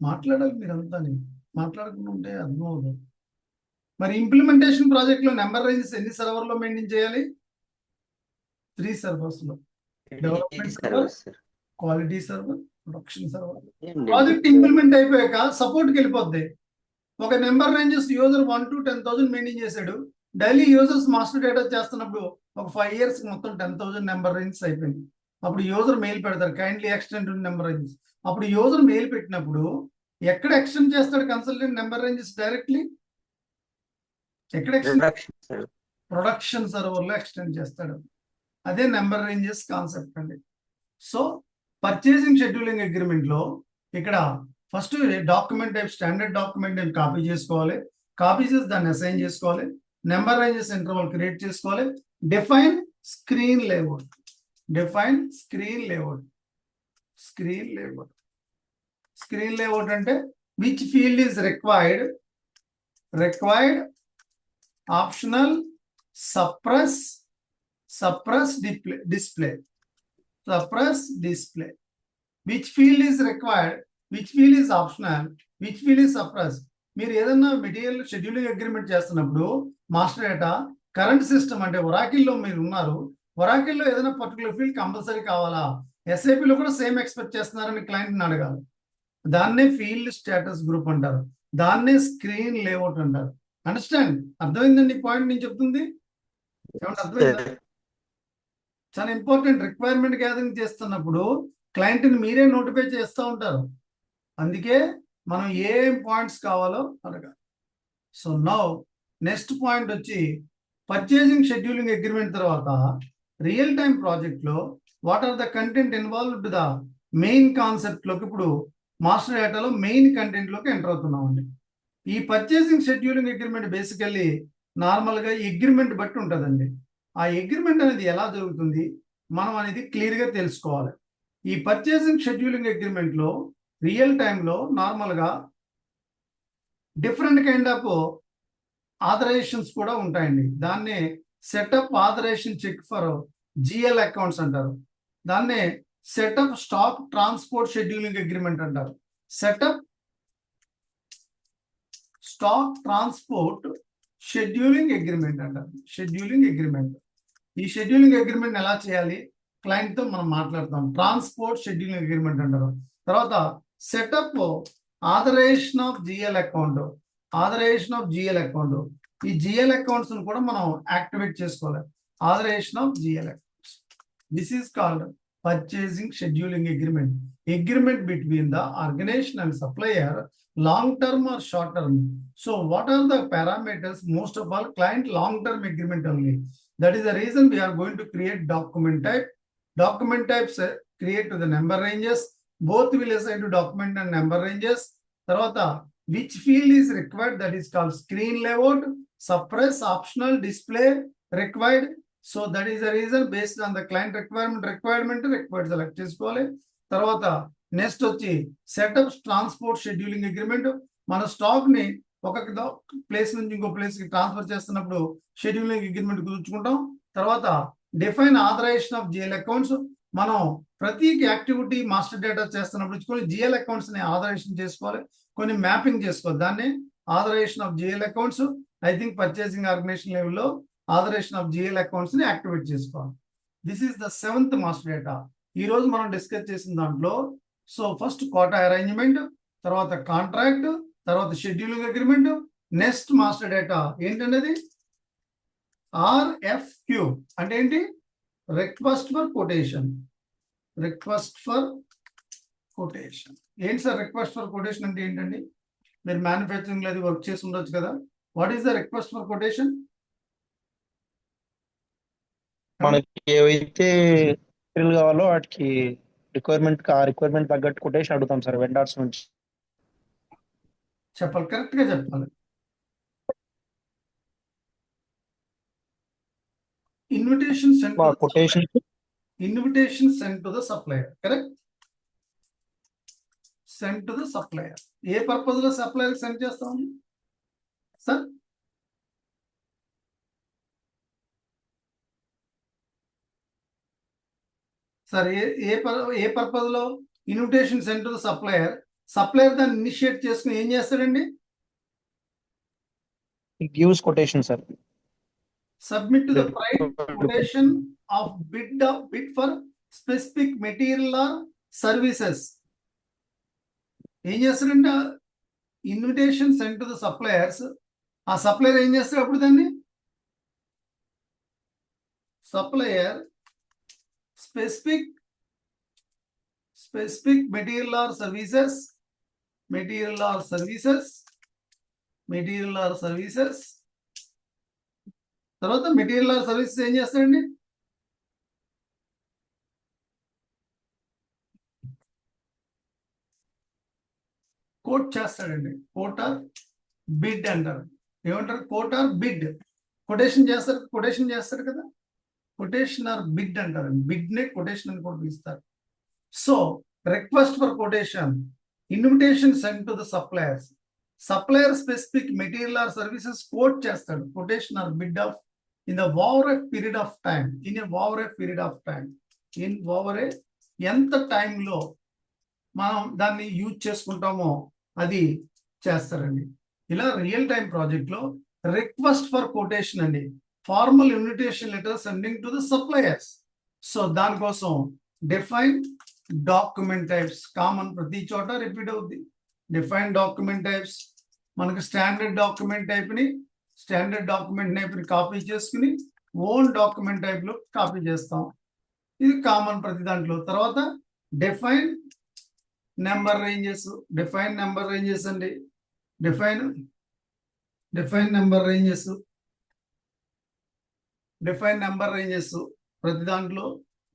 మాట్లాడాలి మీరంతా, మాట్లాడకుండా ఉంటే అర్థం అవుతుంది. మరి ఇంప్లిమెంటేషన్ ప్రాజెక్ట్ లో నెంబర్ రేంజెస్ ఎన్ని సర్వర్ లో మెయింటైన్ చేయాలి? 3 servers లో. Development server, quality server, production server. Project implement అయిపోయాక సపోర్ట్కి వెళ్ళిపోద్ది. ఒక number ranges user 1 to 10,000 maintain చేశాడు. డైలీ యూజర్స్ మాస్టర్ డేటా చేస్తున్నప్పుడు ఒక 5 years మొత్తం 10,000 నెంబర్ రేంజెస్ అయిపోయింది. అప్పుడు యూజర్ మెయిల్ పెడతారు, కైండ్లీ ఎక్స్టెండ్ నెంబర్ రేంజెస్. అప్పుడు యూజర్ మెయిల్ పెట్టినప్పుడు ఎక్కడ ఎక్స్టెండ్ చేస్తాడు కన్సల్టెంట్ నెంబర్ రేంజెస్? డైరెక్ట్లీ ఎక్కడ ఎక్స్టెండ్? ప్రొడక్షన్ సర్వర్ లో ఎక్స్టెండ్ చేస్తాడు. అదే నెంబర్ రేంజెస్ కాన్సెప్ట్ అండి. సో పర్చేసింగ్ షెడ్యూలింగ్ అగ్రిమెంట్ లో ఇక్కడ first document type, standard document type copy చేసుకోవాలి. కాపీ చేసి దాన్ని అసైన్ చేసుకోవాలి. నెంబర్ రేంజెస్ ఇంటర్వల్ క్రియేట్ చేసుకోవాలి. Define screen layout. Define screen layout. Screen layout. Screen layout అంటే which field is required, optional, suppress, display. Suppress display. Which field is required, which field is optional, which field is suppress. మీరు ఏదన్నా material scheduling agreement చేస్తున్నప్పుడు master data current system అంటే ఒరాకిల్లో మీరు ఉన్నారు, ఒరాకిల్లో ఏదైనా particular field compulsory కావాలా? SAPలో కూడా same expect చేస్తున్నారని క్లయింట్ని అడగాలి. దాన్నే ఫీల్డ్ స్టేటస్ గ్రూప్ అంటారు. దాన్నే స్క్రీన్ లేఅవుట్ అంటారు. అండర్స్టాండ్? అర్థమైందండి పాయింట్ నేను చెప్తుంది? అర్థమైందా? చాలా ఇంపార్టెంట్. రిక్వైర్మెంట్ గ్యాదరింగ్ చేస్తున్నప్పుడు క్లయింట్ని మీరే నోటిఫై చేస్తూ ఉంటారు. అందుకే మనం ఏం పాయింట్స్ కావాలో అడగాలి. సో నౌ నెక్స్ట్ పాయింట్ వచ్చి పర్చేసింగ్ షెడ్యూలింగ్ అగ్రిమెంట్ తర్వాత రియల్ టైం ప్రాజెక్ట్ లో what are the content involved the main concept లోకి ఇప్పుడు మాస్టర్ డేటాలో మెయిన్ కంటెంట్ లోకి ఎంటర్ అవుతున్నామండి. ఈ పర్చేసింగ్ షెడ్యూలింగ్ అగ్రిమెంట్ బేసికల్లీ నార్మల్గా అగ్రిమెంట్ బట్టి ఉంటుందండి. ఆ అగ్రిమెంట్ అనేది ఎలా జరుగుతుంది మనం అనేది క్లియర్గా తెలుసుకోవాలి. ఈ పర్చేసింగ్ షెడ్యూలింగ్ అగ్రిమెంట్ లో రియల్ టైంలో నార్మల్గా డిఫరెంట్ కైండ్ ఆఫ్ ఆథరైజేషన్స్ కూడా ఉంటాయండి. దాన్నే setup authorisation check for GL accounts అంటారు. దాన్నే setup stock transport scheduling agreement అంటారు. Setup stock transport scheduling agreement అంటారు. Scheduling agreement. ఈ షెడ్యూలింగ్ అగ్రిమెంట్ ఎలా చేయాలి క్లయింట్ తో మనం మాట్లాడతాం. ట్రాన్స్పోర్ట్ షెడ్యూలింగ్ అగ్రిమెంట్ అంటారు. తర్వాత setup authorisation of GL account, authorization of GL account. ఈ జిఎల్ అకౌంట్స్ కూడా మనం యాక్టివేట్ చేసుకోవాలి. Authorization of GL accounts. This is called purchasing scheduling agreement. Agreement between the organization and supplier, long term or short term. So what are the parameters? Most of all, client long term agreement only. That is the reason we are going to create document type. Document types create to the number ranges. Both will assign to document and number ranges. Tarvata, which field is required? That is called screen layout, suppress, optional, display, required. So that is the reason based on the client required select చేసుకోవాలి. తర్వాత next వచ్చి setup transport scheduling agreement. మన stock ని ఒక place నుంచి ఇంకో place కి transfer చేస్తున్నప్పుడు షెడ్యూలింగ్ అగ్రిమెంట్ కుదుర్చుకుంటాం. తర్వాత define authorisation of GL accounts. మనం ప్రతి యాక్టివిటీ మాస్టర్ డేటా చేస్తున్నప్పుడు కొన్ని జిఎల్ అకౌంట్స్ ని ఆథరైజేషన్ చేసుకోవాలి, కొన్ని మ్యాపింగ్ చేసుకోవాలి. దాన్ని authorization of GL accounts. I think purchasing organization లెవెల్లో ఆథరైజేషన్ ఆఫ్ జిఎల్ అకౌంట్స్ ని యాక్టివేట్ చేసుకోవాలి. This is the 7th master data. ఈ రోజు మనం డిస్కస్ చేసిన దాంట్లో సో ఫస్ట్ కోటా అరేంజ్మెంట్, తర్వాత కాంట్రాక్ట్, తర్వాత scheduling agreement, next master data ఏంటనేది ఆర్ఎఫ్క్యూ అంటే ఏంటి? Request for quotation. Request for quotation ఏంటి సార్? రిక్వెస్ట్ ఫర్ కొటేషన్ అంటే ఏంటండి? మీరు మ్యానుఫ్యాక్చరింగ్ లో అది వర్క్ చేసి ఉండొచ్చు కదా. What is the request for quotation? మనకి ఏవైతే మెటీరియల్ కావాలో వాటికి రిక్వైర్మెంట్ తగ్గట్టు కొటేషన్ అడుగుతాం సార్ వెండర్స్ నుంచి. చెప్పాలి, కరెక్ట్ గా చెప్పాలి. Invitation sent quotation sent to the supplier. Correct, sent to the supplier. ఏ పర్పస్ లో సప్లయర్ సెండ్ చేస్తాం సార్? సార్ ఏ పర్పస్ లో invitation sent to the supplier? Supplier దాన్ని ఇనిషియేట్ చేసుకుని ఏం చేస్తాడండి? Gives quotation sir. Submit to the price quotation of bid for specific material or services. ఏం చేస్తారంటే invitation sent to the suppliers. ఆ సప్లయర్ ఏం చేస్తారు అప్పుడు దాన్ని? Supplier specific material or services తర్వాత మెటీరియల్ ఆర్ సర్వీసెస్ ఏం చేస్తాడండి? కోట్ చేస్తాడండి. కోట్ ఆర్ బిడ్ అంటారు. ఏమంటారు? Coat are bid. కొటేషన్ చేస్తారు కదా. కొటేషన్ ఆర్ బిడ్ అంటారు. బిడ్ నే కొటేషన్ అని కూడా పిలుస్తారు. So request for quotation, invitation sent to the suppliers. Supplier specific material or services quote చేస్తాడు. Quotation or bid of in the over a period of time. ఎంత టైంలో మనం దాన్ని యూజ్ చేసుకుంటామో అది చేస్తారండి. ఇలా రియల్ టైం ప్రాజెక్ట్ లో రిక్వెస్ట్ ఫర్ కొటేషన్ అండి. Formal invitation letter sending to the suppliers. So దానికోసం డిఫైన్ డాక్యుమెంట్ టైప్స్ కామన్, ప్రతి చోట రిపీట్ అవుద్ది. Define document types. మనకు స్టాండర్డ్ డాక్యుమెంట్ టైప్ ని కాపీ చేసుకుని ఓన్ డాక్యుమెంట్ టైప్ లో కాపీ చేస్తాం. ఇది కామన్ ప్రతి దాంట్లో. తర్వాత డిఫైన్ నెంబర్ రేంజెస్ అండి. డిఫైన్ నెంబర్ రేంజెస్ ప్రతి దాంట్లో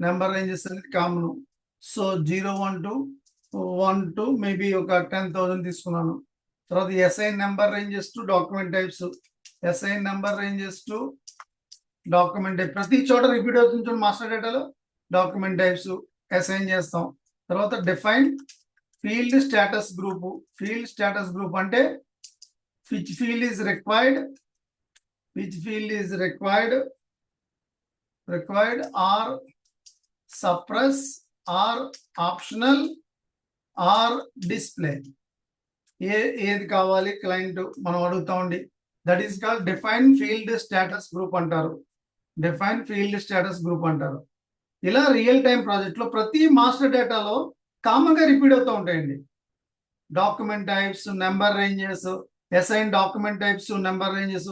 నెంబర్ రేంజెస్ అనేది common. So 0, 1 to 1 to maybe ఒక 10,000 తీసుకున్నాను. తర్వాత assign number ranges to document types. ప్రతి చోట రిపీట్ అవుతుంది మాస్టర్ డేటాలో. డాక్యుమెంట్ టైప్స్ అసైన్ చేస్తాం. తర్వాత డిఫైన్ ఫీల్డ్ స్టేటస్ గ్రూప్ అంటే which field is required or suppress or optional or display. ఏది కావాలి క్లయింట్ మనం అడుగుతామండి. That is called define field status group అంటారు. ఇలా రియల్ టైం ప్రాజెక్ట్ లో ప్రతి మాస్టర్ డేటాలో కామన్ గా రిపీట్ అవుతూ ఉంటాయండి. Document types, number ranges, assign document types, number ranges,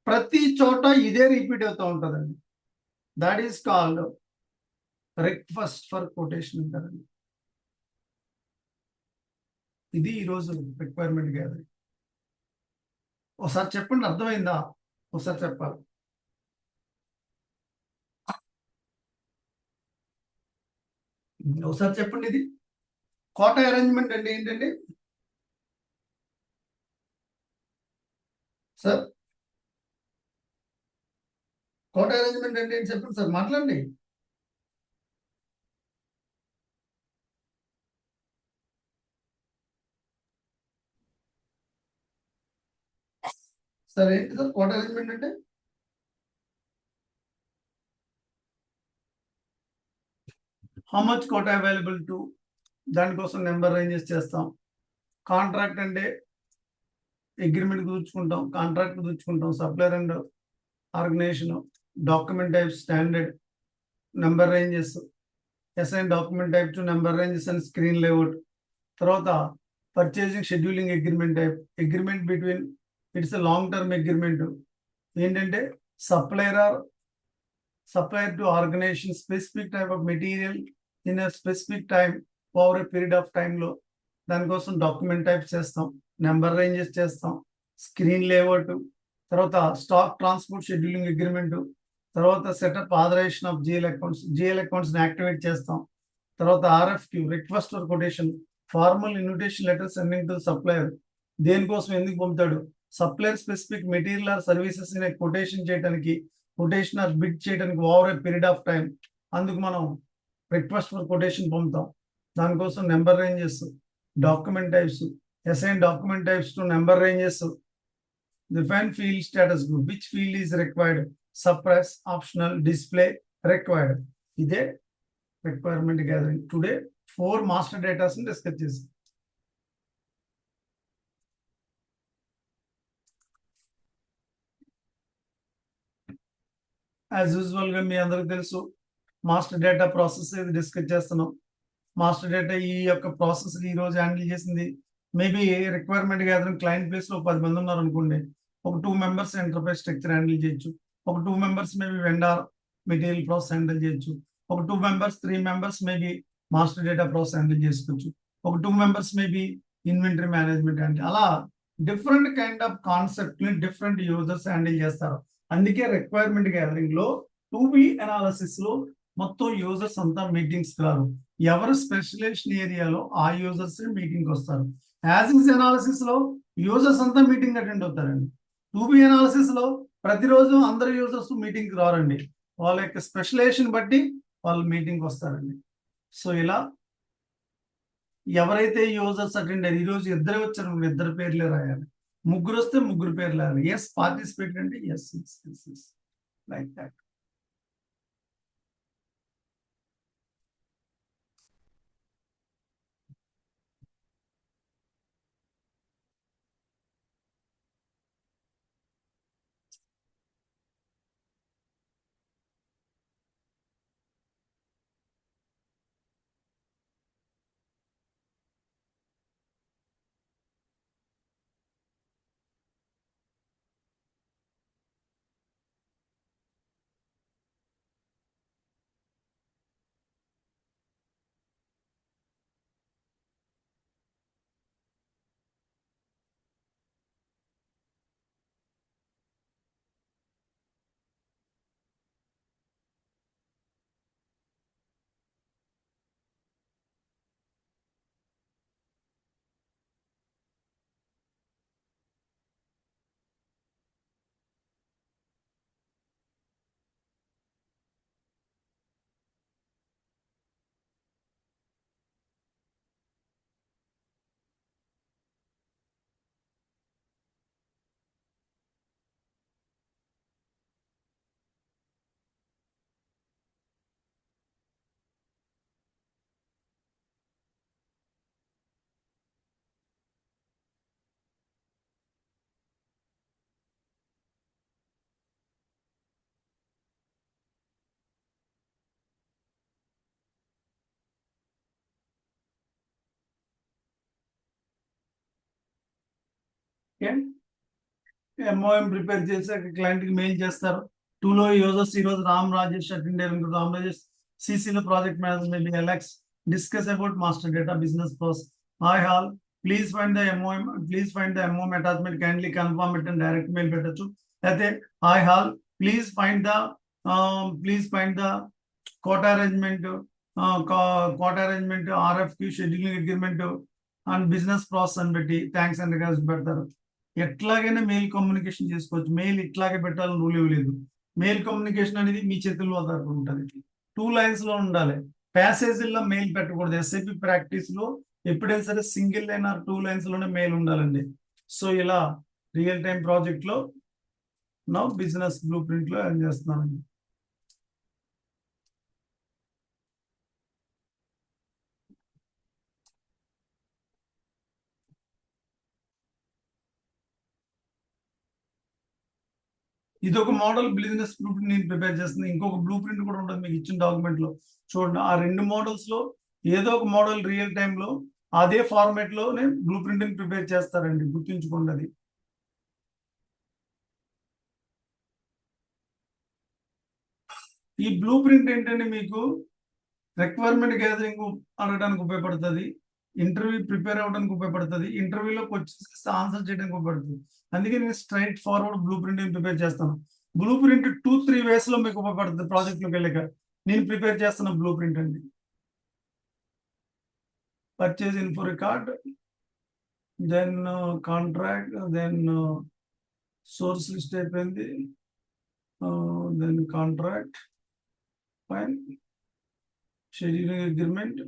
ప్రతి చోట ఇదే రిపీట్ అవుతూ ఉంటుందండి. That is called request for quotation అంటారండి. ఇది ఈరోజు రిక్వైర్మెంట్ గ్యాదరింగ్. ఒకసారి చెప్పండి, అర్థమైందా? ఒకసారి చెప్పాలి. ఒకసారి చెప్పండి. ఇది కోటా అరేంజ్మెంట్ అంటే ఏంటండి సార్? కోటా అరేంజ్మెంట్ అంటే ఏంటి చెప్పండి సార్, మాట్లాడండి. సార్ ఏంటి సార్ కోటా అరేంజ్మెంట్ అంటే? How much quota available to, దానికోసం నెంబర్ రేంజెస్ చేస్తాం. కాంట్రాక్ట్ అంటే అగ్రిమెంట్ కుదుర్చుకుంటాం, కాంట్రాక్ట్ కుదుర్చుకుంటాం. Supplier and organisation, document type standard, number ranges, assign document type to number ranges and screen layout. తర్వాత purchasing scheduling agreement type, agreement between, it's a long term agreement. ఏంటంటే supplier to organization specific type of material in a specific time over a period of time లో దానికోసం document type చేస్తాం, number ranges చేస్తాం, screen layout, తర్వాత stock transport scheduling agreement, తర్వాత setup authorisation of GL accounts ని activate చేస్తాం. తర్వాత RFQ, request for quotation, formal invitation letter sending to supplier. దేనికోసం ఎందుకు పంపుతాడు? Supplier specific material or services ని కొటేషన్ చేయడానికి, కొటేషన్ ఆర్ బిడ్ చేయడానికి over a period of time. అందుకు మనం రిక్వెస్ట్ ఫర్ కొటేషన్ పొందుతాం. దానికోసం number ranges, document types, assign document types to number ranges, define field status group, which field is required, suppress, optional, display, required. ఇదే requirement gathering. Today 4 master datas discuss చేసాం. As usual గా మీ అందరికి తెలుసు, master data process discuss చేస్తున్నాం. Master data ఈ యొక్క process ఈ రోజు హ్యాండిల్ చేసింది maybe requirement gathering client place లో 10 మంది ఉన్నారు అనుకోండి, ఒక 2 మెంబర్స్ ఎంటర్ప్రైజ్ స్ట్రక్చర్ హ్యాండిల్ చేయొచ్చు, ఒక 2 members maybe vendor material process handle చేయొచ్చు, ఒక 2 members 3 members maybe master data process handle చేసుకోవచ్చు, ఒక 2 members maybe inventory management handle. అలా డిఫరెంట్ కైండ్ ఆఫ్ కాన్సెప్ట్ ని డిఫరెంట్ యూజర్స్ హ్యాండిల్ చేస్తారు. అందుకే రిక్వైర్మెంట్ గ్యాదరింగ్ లో 2B అనాలిసిస్ లో మొత్తం యూజర్స్ అంతా మీటింగ్స్ రారు. ఎవరు స్పెషలైజేషన్ ఏరియాలో ఆ యూజర్స్ మీటింగ్ వస్తారు. యాజ్ ఇస్ అనాలిసిస్ లో యూజర్స్ అంతా మీటింగ్ అటెండ్ అవుతారండి. 2B అనాలిసిస్ లో ప్రతిరోజు అందరు యూజర్స్ మీటింగ్ రారండి. వాళ్ళ యొక్క స్పెషలైజేషన్ బట్టి వాళ్ళు మీటింగ్ వస్తారండి. సో ఇలా ఎవరైతే యూజర్స్ అటెండ్ అయ్యారు, ఈ రోజు ఇద్దరే వచ్చారు, 2 పేర్లే రాయాలి, 3 వస్తే 3 పేర్లు రాయాలి. ఎస్ పార్టిసిపేట్ అంటే as like that. Okay. MOM prepare చేసి క్లయింట్ కి మెయిల్ చేస్తారు. టూలో యూజర్స్ ఈ రోజు రామ్ రాజేష్ అటెండర్. రామ్ రాజేష్ సిసిలో ప్రాజెక్ట్ మేనేజ్మెంట్ ఎలక్స్ discuss about master data business process. Hi all, please find the MOM, please find the MOM attachment, kindly confirm it అని direct mail పెట్టచ్చు. అయితే hi all, please find the quota arrangement, RFQ scheduling agreement and business process అని పెట్టి thanks and regards పెడతారు. ఎట్లాగైనా mail communication చేసుకోవచ్చు. Mail ఇట్లాగే పెట్టాలని రూల్ ఇవ్వలేదు. మెయిల్ కమ్యూనికేషన్ అనేది మీ చేతుల్లో ఆధారపడి ఉంటుంది. 2 lines లో ఉండాలి. ప్యాసేజీల్లో మెయిల్ పెట్టకూడదు. ఎస్ఐపి ప్రాక్టీస్ లో ఎప్పుడైనా సరే సింగిల్ లైన్ ఆర్ 2 lines లోనే మెయిల్ ఉండాలండి. సో ఇలా రియల్ టైం ప్రాజెక్ట్ లో నా బిజినెస్ బ్లూ ప్రింట్ లో ఏం చేస్తున్నానండి. ఇది ఒక మోడల్ బిజినెస్ బ్లూ ప్రింట్ నేను ప్రిపేర్ చేస్తుంది. ఇంకొక బ్లూ ప్రింట్ కూడా ఉంటుంది మీకు ఇచ్చిన డాక్యుమెంట్ లో. చూడండి, ఆ 2 మోడల్స్ లో ఏదో ఒక మోడల్ రియల్ టైమ్ లో అదే ఫార్మాట్ లోనే బ్లూ ప్రింట్ ని ప్రిపేర్ చేస్తారండి. గుర్తుంచుకోండి అది. ఈ బ్లూ ప్రింట్ ఏంటంటే మీకు రిక్వైర్మెంట్ గ్యాదరింగ్ అడగడానికి ఉపయోగపడుతుంది, ఇంటర్వ్యూ ప్రిపేర్ అవ్వడానికి ఉపయోగపడుతుంది, ఇంటర్వ్యూలో క్వశ్చన్స్ ఆన్సర్ చేయడానికి ఉపయోగపడుతుంది. అందుకే నేను straight forward blue print prepare చేస్తాను. బ్లూ ప్రింట్ 2-3 ways లో మీకు ఉపయోగపడుతుంది. ప్రాజెక్ట్ లోకి వెళ్ళాక నేను ప్రిపేర్ చేస్తున్న బ్లూ ప్రింట్ అండి. Purchase info record, then contract, then source list అయిపోయింది, then contract, fine, scheduling agreement,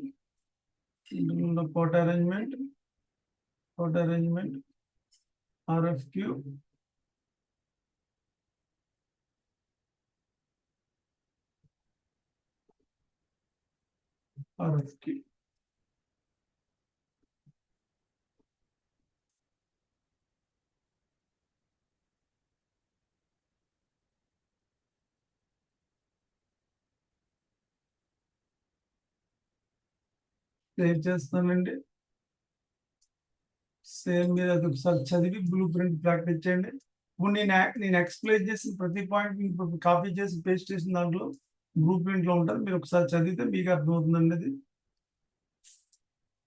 quota arrangement, RFQ, save చేస్తానండి. సేమ్ మీద అది ఒకసారి చదివి బ్లూ ప్రింట్ ప్రాక్టీస్ చేయండి. ఇప్పుడు నేను ఎక్స్ప్లెయిన్ చేసిన ప్రతి పాయింట్ కాపీ చేసి పేస్ట్ చేసిన దాంట్లో బ్లూ ప్రింట్ లో ఉంటుంది. మీరు ఒకసారి చదివితే మీకు అర్థమవుతుందండి అది.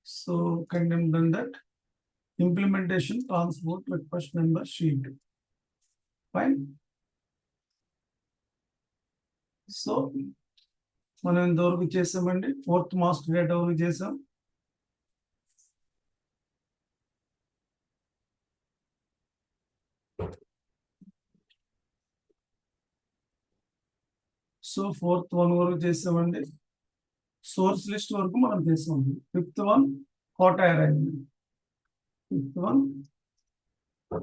So condemn done that. Implementation transport request number sheet, fine. So మనం ఇంతవరకు చేసామండి. 4th మాస్టర్ డేటా వరకు చేసాం. సో 4th one వరకు చేసామండి. సోర్స్ లిస్ట్ వరకు మనం చేసాం. 5th one quota arrangement. 5th one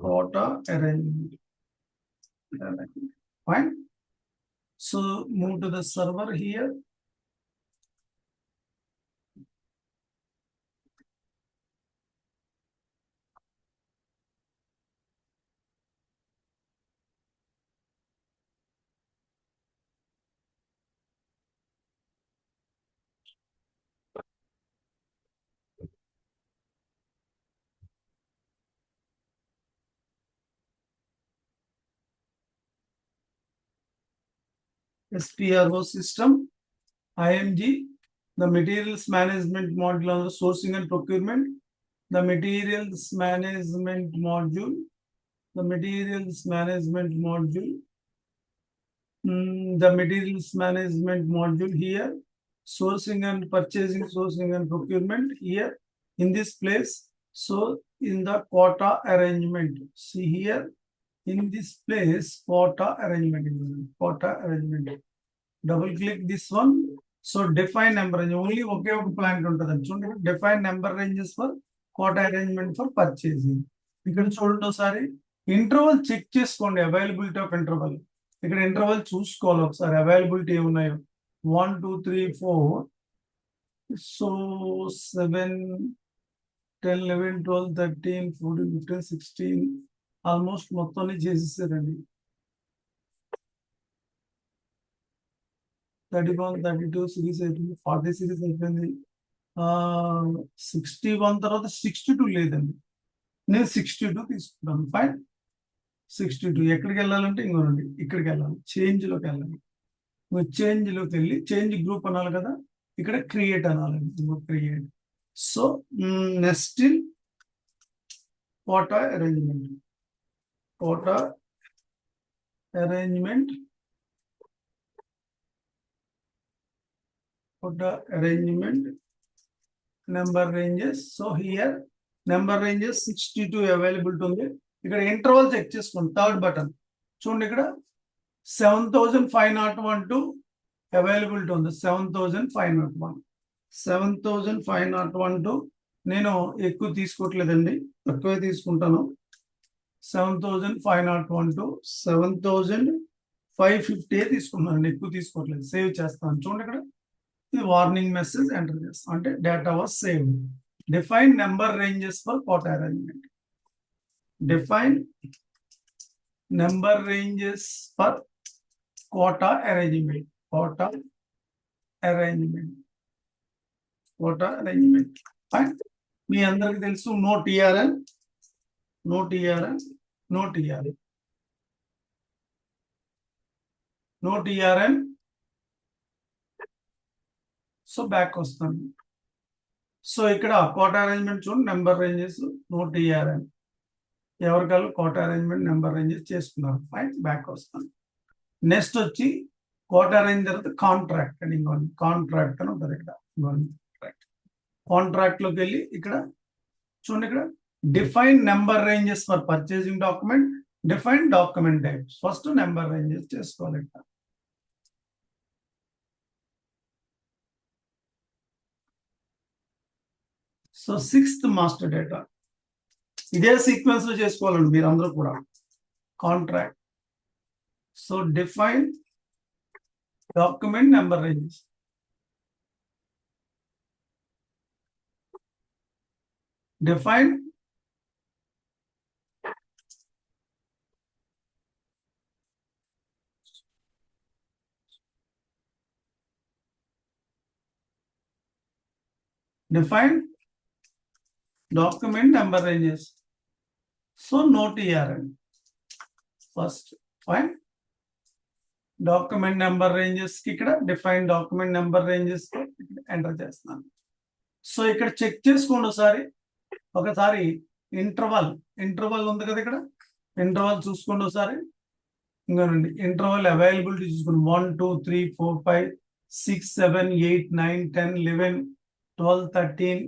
quota arrangement, fine. So move to the server here. SPRO system, IMG, the materials management module on the sourcing and procurement, the materials management module, the materials management module, here, sourcing and purchasing, sourcing and procurement here in this place. So in the quota arrangement, see here in this place quota arrangement, double click this one. So define number range, only okay plant ఉంటుంది. Define number ranges for quota arrangement for purchasing. ఇక్కడ చూడండి ఒకసారి interval check చేసుకోండి, availability of interval. ఇక్కడ interval చూసుకోవాలి ఒకసారి, availability ఏమున్నాయో. 1 2 3 4, so 7 10 11 12 13 14 15 16 almost మొత్తాన్ని చేసేసారండి. 31 32 సిరీస్ అయిపోయింది, 40 సిరీస్ అయిపోయింది. 61 తర్వాత 62 లేదండి. నేను 62 తీసుకుంటాను, ఫైన్. 62 ఎక్కడికి వెళ్ళాలంటే ఇంకోనండి ఇక్కడికి వెళ్ళాలి, చేంజ్లోకి వెళ్ళాలి. చేంజ్లోకి వెళ్ళి చేంజ్ గ్రూప్ అనాలి కదా, ఇక్కడ క్రియేట్ అనాలండి, create. So next quota arrangement, quota arrangement, number ranges. So here number ranges 62 availability ఉంది. ఇక్కడ ఇంటర్వల్ చెక్ చేసుకోండి, థర్డ్ బటన్ చూడండి, ఇక్కడ 7501 టు అవైలబిలిటీ ఉంది. 7501 టు నేను ఎక్కువ తీసుకోవట్లేదండి, తక్కువే తీసుకుంటాను. 7501 టు 7550 తీసుకున్నాను, ఎక్కువ తీసుకోవట్లేదు. సేవ్ చేస్తాను చూడండి, ఇక్కడ ఇది వార్నింగ్ మెసేజ్ ఎంటర్ చేస్తాం అంటే data was save. Define number ranges for quota arrangement. Define number ranges for quota arrangement. Quota arrangement మీ అందరికి తెలుసు, నో టిఆర్ఎన్, సో బ్యాక్ వస్తుంది. సో ఇక్కడ కోటా అరేంజ్మెంట్ చూడండి, నెంబర్ రేంజెస్ నో టిఆర్ఎన్, ఎవరికాలు quota arrangement number ranges చేసుకున్నారు. Fine, back వస్తుంది. Next వచ్చి కోటా అరేంజ్ తర్వాత కాంట్రాక్ట్ అని ఇంకోండి, కాంట్రాక్ట్ అని ఉంటుంది ఇక్కడ. కాంట్రాక్ట్ లోకి వెళ్ళి ఇక్కడ చూడండి, ఇక్కడ define number ranges for purchasing document, define document types. First number ranges చేసుకోవాలి ఇక్కడ. సో 6th మాస్టర్ డేటా ఇదే సీక్వెన్స్ లో చేసుకోవాలండి మీరు అందరూ కూడా. Contract, so define document number ranges. Define document number ranges. So no TRN. First, fine. Document number ranges కి ఇక్కడ define document number ranges enter చేస్తున్నాను. సో ఇక్కడ చెక్ చేసుకోండి ఒకసారి ఇంటర్వల్ ఉంది కదా, ఇక్కడ ఇంటర్వల్ చూసుకోండి ఒకసారి. ఇంకోనండి ఇంటర్వల్ అవైలబిలిటీ చూసుకోండి, 1 2 3 4 5 6 7 8 9 10 11 12 13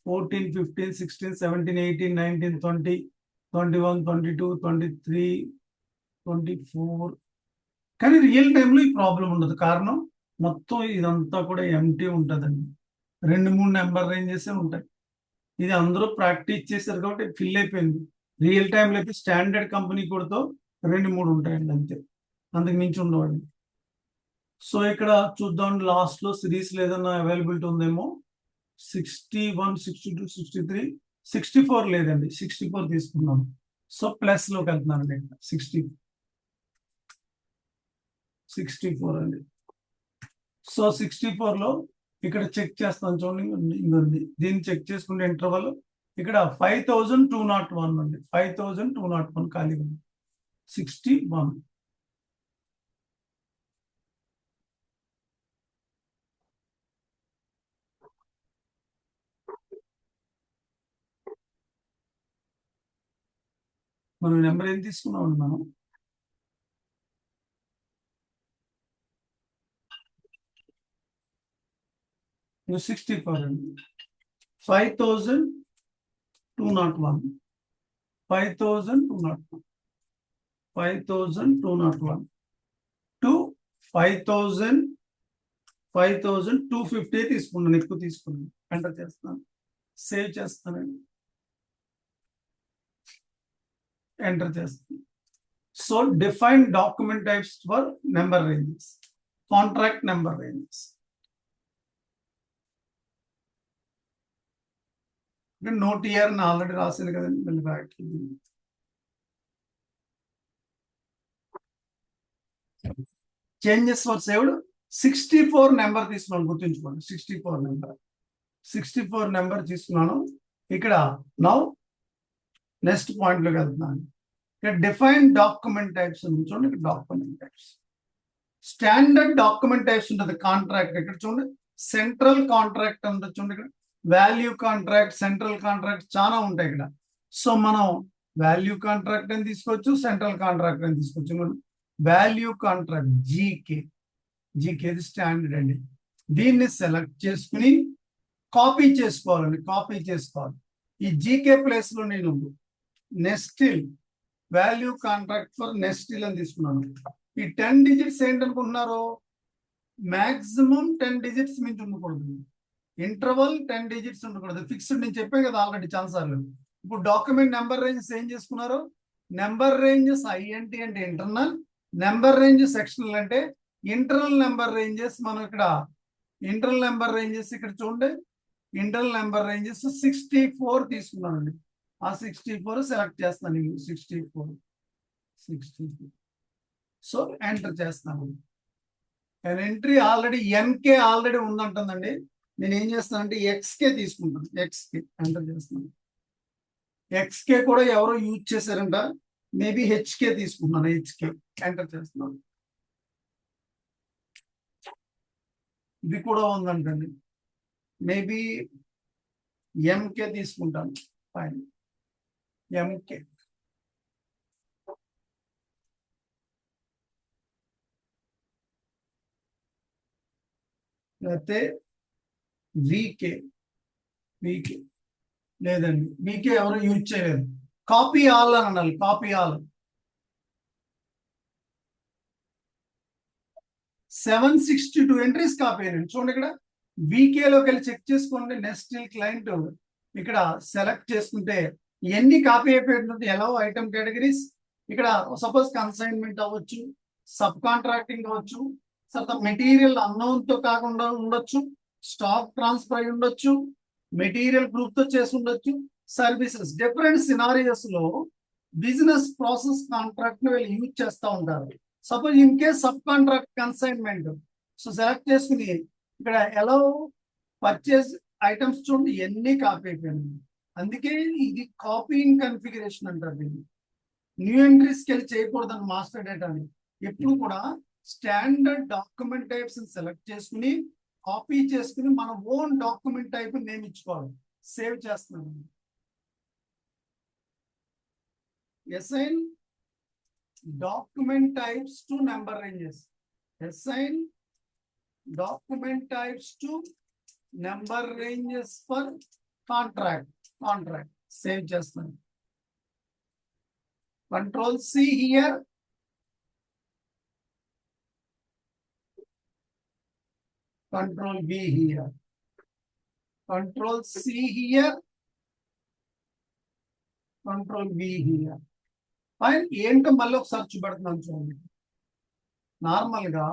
14 15 16 17 18 19 20 21 22 23 24. కానీ రియల్ టైంలో ఈ ప్రాబ్లం ఉండదు, కారణం మొత్తం ఇదంతా కూడా ఎంటీ ఉంటుందండి. 2-3 నెంబర్ రేంజెస్ ఉంటాయి. ఇది అందరూ ప్రాక్టీస్ చేశారు కాబట్టి ఫిల్ అయిపోయింది. రియల్ టైంలో అయితే స్టాండర్డ్ కంపెనీ కూడా 2-3 ఉంటాయండి అంతే, అందుకు మించి ఉండవండి. సో ఇక్కడ చూద్దాం, లాస్ట్ లో సిరీస్ ఏదన్నా అవైలబిలిటీ ఉందేమో. 61 62 63 64 లేదండి, 64 తీసుకున్నాం. సో ప్లస్ లోకి వెళ్తున్నానండి, 64 అండి. సో 64 లో ఇక్కడ చెక్ చేస్తాను చూడండి, ఇంకొంది దీన్ని చెక్ చేసుకుంటే ఇంటర్వల్ ఇక్కడ 5201 ఉంది, 5201 ఖాళీగా ఉంది. 61 మనం నెంబర్ ఏం తీసుకున్నామండి మనం? No, 64 అండి. 5201 టు 5250 తీసుకున్నాను, ఎక్కువ తీసుకున్నాను. ఎంటర్ చేస్తాను, సేవ్ చేస్తానండి, ఎంటర్ చేస్తాను. So define document types for number ranges, contract number ranges. Note year already రాసింది కదండి, మళ్ళీ back changes for saved. 64 number తీసుకున్నాను, గుర్తుంచుకోండి. 64 నెంబర్ తీసుకున్నాను. ఇక్కడ నౌ నెక్స్ట్ పాయింట్ లోకి వెళ్తున్నాను. ఇక్కడ డిఫైన్ డాక్యుమెంట్ టైప్స్ ఉంది చూడండి, ఇక్కడ document types. Standard document types ఉంటుంది. కాంట్రాక్ట్ ఇక్కడ చూడండి, సెంట్రల్ కాంట్రాక్ట్ ఉంటుంది చూడండి, ఇక్కడ వాల్యూ కాంట్రాక్ట్, సెంట్రల్ కాంట్రాక్ట్ చాలా ఉంటాయి ఇక్కడ. సో మనం వాల్యూ కాంట్రాక్ట్ అని తీసుకోవచ్చు, సెంట్రల్ కాంట్రాక్ట్ అని తీసుకోవచ్చు. వాల్యూ కాంట్రాక్ట్ జీకే స్టాండర్డ్ అండి. దీన్ని సెలెక్ట్ చేసుకుని కాపీ చేసుకోవాలండి, కాపీ చేసుకోవాలి. ఈ జీకే ప్లేస్ లో నేను Nestle value contract for Nestle అని తీసుకున్నాను. ఈ 10 digits ఏంటనుకుంటున్నారు, మాక్సిమం 10 digits మించి ఉండకూడదు, ఇంటర్వల్ 10 digits ఉండకూడదు, ఫిక్స్డ్. నేను చెప్పాను కదా ఆల్రెడీ చాలాసార్లు. ఇప్పుడు డాక్యుమెంట్ నెంబర్ రేంజెస్ ఏం చేసుకున్నారు, నెంబర్ రేంజెస్ ఐఎన్టీ అంటే ఇంటర్నల్, నెంబర్ రేంజ్ సెక్షనల్ అంటే ఇంటర్నల్ నెంబర్ రేంజెస్. మనం ఇక్కడ ఇంటర్నల్ నెంబర్ రేంజెస్ ఇక్కడ చూడండి, ఇంటర్నల్ నెంబర్ రేంజెస్ 64 తీసుకున్నానండి. ఆ 64 సెలెక్ట్ చేస్తాను, 64. సో ఎంటర్ చేస్తాను. ఎంట్రీ ఆల్రెడీ ఎన్కే ఆల్రెడీ ఉందంటుందండి. నేను ఏం చేస్తానంటే ఎక్స్కే తీసుకుంటాను, ఎక్స్కే ఎంటర్ చేస్తాను. ఎక్స్కే కూడా ఎవరో యూజ్ చేశారంట, మేబీ హెచ్కే తీసుకున్నాను, హెచ్కే ఎంటర్ చేస్తున్నాను. ఇది కూడా ఉందంటండి, మేబీ ఎంకే తీసుకుంటాను, ఫైన్ ఎంకే. లేకపోతే వీకే లేదండి, వీకే ఎవరు యూజ్ చేయలేదు. కాపీ ఆల్ అని అనాలి, కాపీ ఆల్. 762 ఎంట్రీస్ కాపీ అయ్యండి. చూడండి ఇక్కడ వీకేలోకి వెళ్ళి చెక్ చేసుకోండి. నెస్టిల్ క్లయింట్ ఇక్కడ సెలెక్ట్ చేసుకుంటే ఎన్ని కాపీ అయిపోయింది, ఎలా ఐటమ్ కేటగిరీస్. ఇక్కడ సపోజ్ కన్సైన్మెంట్ అవ్వచ్చు, సబ్ కాంట్రాక్టింగ్ అవ్వచ్చు, తర్వాత మెటీరియల్ అన్నోన్ తో కాకుండా ఉండొచ్చు, స్టాక్ ట్రాన్స్ఫర్ అయి ఉండొచ్చు, మెటీరియల్ గ్రూప్ తో చేసి ఉండొచ్చు, సర్వీసెస్. డిఫరెంట్ సినారియోస్ లో బిజినెస్ ప్రాసెస్ కాంట్రాక్ట్ ని వీళ్ళు యూజ్ చేస్తూ ఉంటారు. Suppose in case sub contract consignment, so select చేసుకుని ఇక్కడ ఎలా పర్చేజ్ ఐటమ్స్ చూడండి ఎన్ని కాపీ అయిపోయింది. అందుకే ఇది కాపీయింగ్ కన్ఫిగరేషన్ అంటారు. దీన్ని న్యూ ఎంట్రీస్కి వెళ్ళి చేయకూడదని మాస్టర్ డేటాని. ఎప్పుడు కూడా స్టాండర్డ్ డాక్యుమెంట్ టైప్స్ సెలెక్ట్ చేసుకుని కాపీ చేసుకుని మన ఓన్ డాక్యుమెంట్ టైప్ నేమ్ ఇచ్చుకోవాలి. సేవ్ చేస్తున్నాను. assign document types to number ranges. Assign document types to number ranges for contract. Save చేస్తున్నాను. Control C here. Control V here. Control C here. Control V here. Fine. ఏంటో మళ్ళీ ఒకసారి చూపెడుతున్నాను చూడండి. Normal గా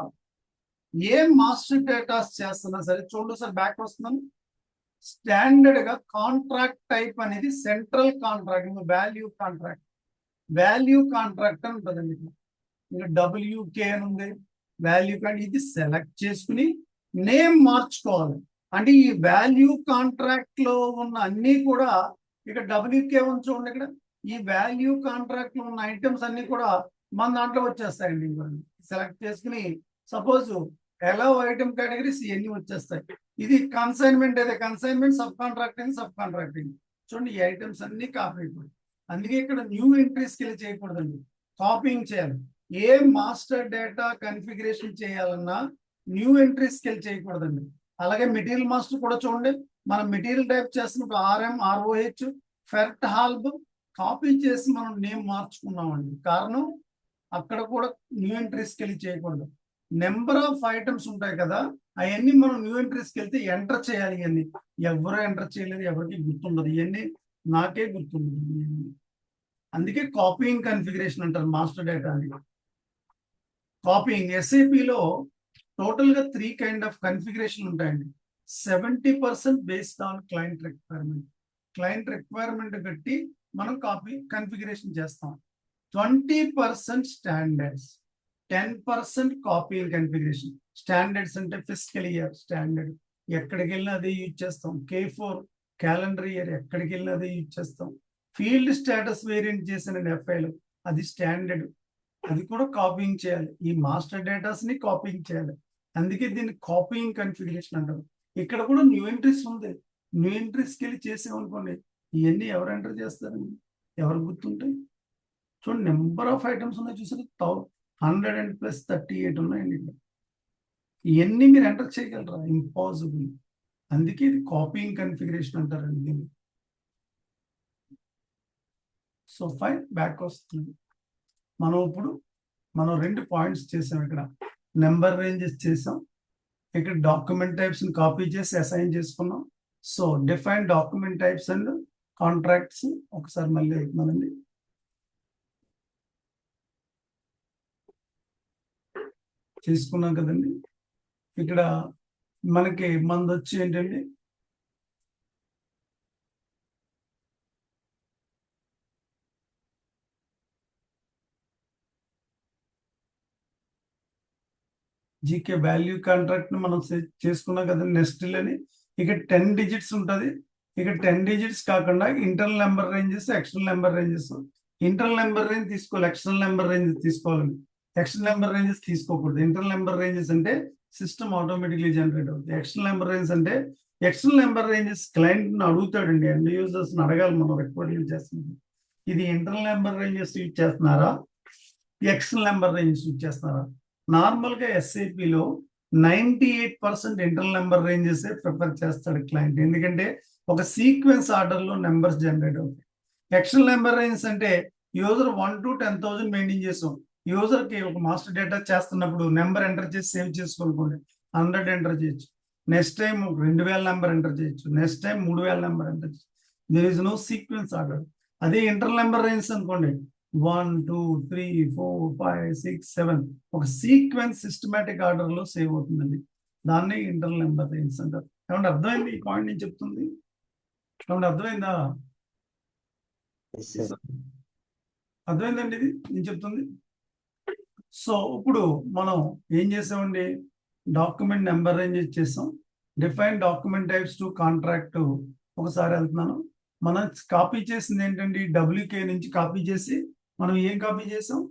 ఏ master datas చేస్తున్నా సరే చూడండి sir, back వస్తున్నాను. స్టాండర్డ్ గా కాంట్రాక్ట్ టైప్ అనేది సెంట్రల్ కాంట్రాక్ట్, వాల్యూ కాంట్రాక్ట్ అని ఉంటుందండి. ఇంకా WK అని ఉంది, వాల్యూ కాంట్రాక్ట్. ఇది సెలెక్ట్ చేసుకుని నేమ్ మార్చుకోవాలి. అంటే ఈ వాల్యూ కాంట్రాక్ట్ లో ఉన్న అన్ని కూడా ఇక్కడ WK ఉంది చూడండి. ఇక్కడ ఈ వాల్యూ కాంట్రాక్ట్ లో ఉన్న ఐటమ్స్ అన్ని కూడా మన దాంట్లో వచ్చేస్తాయండి. సెలెక్ట్ చేసుకుని సపోజ్ ఎలా ఐటమ్ కేటగిరీస్ ఇవన్నీ వచ్చేస్తాయి. ఇది కన్సైన్మెంట్ అయితే consignment, sub contracting sub contracting. చూడండి ఈ ఐటమ్స్ అన్ని కాపీ అయిపోయి. అందుకే ఇక్కడ న్యూ ఎంట్రీస్కి వెళ్ళి చేయకూడదండి, కాపీయింగ్ చేయాలి. ఏ మాస్టర్ డేటా కన్ఫిగరేషన్ చేయాలన్నా న్యూ ఎంట్రీస్కి వెళ్ళి చేయకూడదండి. అలాగే మెటీరియల్ మాస్టర్ కూడా చూడండి, మనం మెటీరియల్ టైప్ చేస్తున్నప్పుడు RM, ROH, ఫెర్ట్ హాల్బ్ కాపీ చేసి మనం నేమ్ మార్చుకున్నామండి. కారణం అక్కడ కూడా న్యూ ఎంట్రీస్కి వెళ్ళి చేయకూడదు. నెంబర్ ఆఫ్ ఐటమ్స్ ఉంటాయి కదా, అవన్నీ మనం న్యూ ఎంట్రీస్కి వెళ్తే ఎంటర్ చేయాలి. ఇవన్నీ ఎవరు ఎంటర్ చేయలేదు, ఎవరికి గుర్తుండదు. ఇవన్నీ నాకే గుర్తుండదు. అందుకే కాపీయింగ్ కన్ఫిగరేషన్ అంటారు మాస్టర్ డేటా అని. కాపీయింగ్ SAPలో టోటల్ గా 3 kind of కన్ఫిగరేషన్ ఉంటాయండి. 70% బేస్డ్ ఆన్ క్లయింట్ రిక్వైర్మెంట్ బట్టి మనం కాపీ కన్ఫిగరేషన్ చేస్తాం. 20% స్టాండర్డ్స్, 10% కాపీయింగ్ కన్ఫిగరేషన్. స్టాండర్డ్స్ అంటే ఫిస్కల్ ఇయర్ స్టాండర్డ్, ఎక్కడికి వెళ్ళినా అదే యూజ్ చేస్తాం. K4 క్యాలెండర్ ఇయర్, ఎక్కడికి వెళ్ళినా అదే యూజ్ చేస్తాం. ఫీల్డ్ స్టేటస్ వేరియంట్ చేసిన FIలు అది స్టాండర్డ్, అది కూడా కాపీయింగ్ చేయాలి. ఈ మాస్టర్ డేటాస్ ని కాపీయింగ్ చేయాలి. అందుకే దీన్ని కాపీయింగ్ కన్ఫిగరేషన్ అంటారు. ఇక్కడ కూడా న్యూ ఎంట్రీస్ ఉంది. న్యూ ఎంట్రీస్కి వెళ్ళి చేసామనుకోండి, ఇవన్నీ ఎవరు ఎంటర్ చేస్తారండి, ఎవరు గుర్తుంటాయి? చూడండి, నెంబర్ ఆఫ్ ఐటమ్స్ ఉన్నాయి చూసారు, 100+38 ఉన్నాయండి ఇక్కడ. ఇవన్నీ మీరు ఎంటర్ చేయగలరా? ఇంపాసిబుల్. అందుకే ఇది కాపీయింగ్ కన్ఫిగరేషన్ అంటారండి దీన్ని. సో ఫైన్, బ్యాక్ వస్తుంది. మనం 2 పాయింట్స్ చేసాం. ఇక్కడ నెంబర్ రేంజెస్ చేసాం, ఇక్కడ డాక్యుమెంట్ టైప్స్ ని కాపీ చేసి అసైన్ చేసుకున్నాం. So define document types and contracts ఒకసారి మళ్ళీ అవుతున్నానండి. చేసుకున్నాం కదండి. ఇక్కడ మనది వచ్చి ఏంటండి, జీకే వాల్యూ కాంట్రాక్ట్ ని మనం చేసుకున్నాం కదండి. నెక్స్ట్ అని ఇక్కడ 10 డిజిట్స్ ఉంటుంది. ఇక్కడ 10 డిజిట్స్ కాకుండా internal number ranges, external number ranges. Internal number range తీసుకోవాలి, ఎక్స్టర్నల్ నెంబర్ రేంజ్ తీసుకోవాలండి. ఎక్స్టర్నల్ నెంబర్ రేంజెస్ తీసుకోకూడదు. ఇంటర్నల్ నెంబర్ రేంజెస్ అంటే సిస్టమ్ ఆటోమేటిక్లీ జనరేట్ అవుతుంది. ఎక్స్టర్నల్ నెంబర్ రేంజ్ అంటే ఎక్స్టర్నల్ నెంబర్ రేంజెస్ క్లయింట్ అడుగుతాడండి, ఎండ్ యూజర్స్ అడగాలి మనం రిక్వైర్మెంట్ చేస్తున్నాం. ఇది ఇంటర్నల్ నెంబర్ రేంజెస్ యూజ్ చేస్తున్నారా, ఎక్స్టర్నల్ నెంబర్ రేంజెస్ యూజ్ చేస్తున్నారా? నార్మల్ గా ఎస్ఐపిలో 98% ఇంటర్నల్ నెంబర్ రేంజెస్ ప్రిఫర్ చేస్తాడు క్లయింట్. ఎందుకంటే ఒక సీక్వెన్స్ ఆర్డర్ లో నెంబర్స్ జనరేట్ అవుతాయి. ఎక్స్టర్నల్ నెంబర్ రేంజెస్ అంటే యూజర్ 1 to 10,000 మెయింటైన్ చేసాం. యూజర్ కి ఒక మాస్టర్ డేటా చేస్తున్నప్పుడు నెంబర్ ఎంటర్ చేసి సేవ్ చేసుకోనుకోండి, 100 ఎంటర్ చేయొచ్చు. నెక్స్ట్ టైం 2000 నెంబర్ ఎంటర్ చేయొచ్చు, నెక్స్ట్ టైం 3000 నెంబర్ ఎంటర్ చేయొచ్చు. There is no sequence order. అదే ఇంటర్నల్ నెంబర్ రేంజెస్ అనుకోండి, 1 2 3 4 5 6 7 ఒక సీక్వెన్స్ సిస్టమేటిక్ ఆర్డర్ లో సేవ్ అవుతుందండి. దాన్ని ఇంటర్నల్ నెంబర్ రేంజెస్ అంటారు. ఏమంటే అర్థమైంది ఈ పాయింట్ నేను చెప్తుంది? ఏమంటే అర్థమైందా? అర్థమైందండి ఇది నేను చెప్తుంది? సో ఇప్పుడు మనం ఏం చేసామండి, డాక్యుమెంట్ నెంబర్ రేంజ్ చేసాం. Define document types to contract ఒకసారి వెళ్తున్నాను. మనం కాపీ చేసింది ఏంటండి, WK నుంచి కాపీ చేసి మనం ఏం కాపీ చేసాం,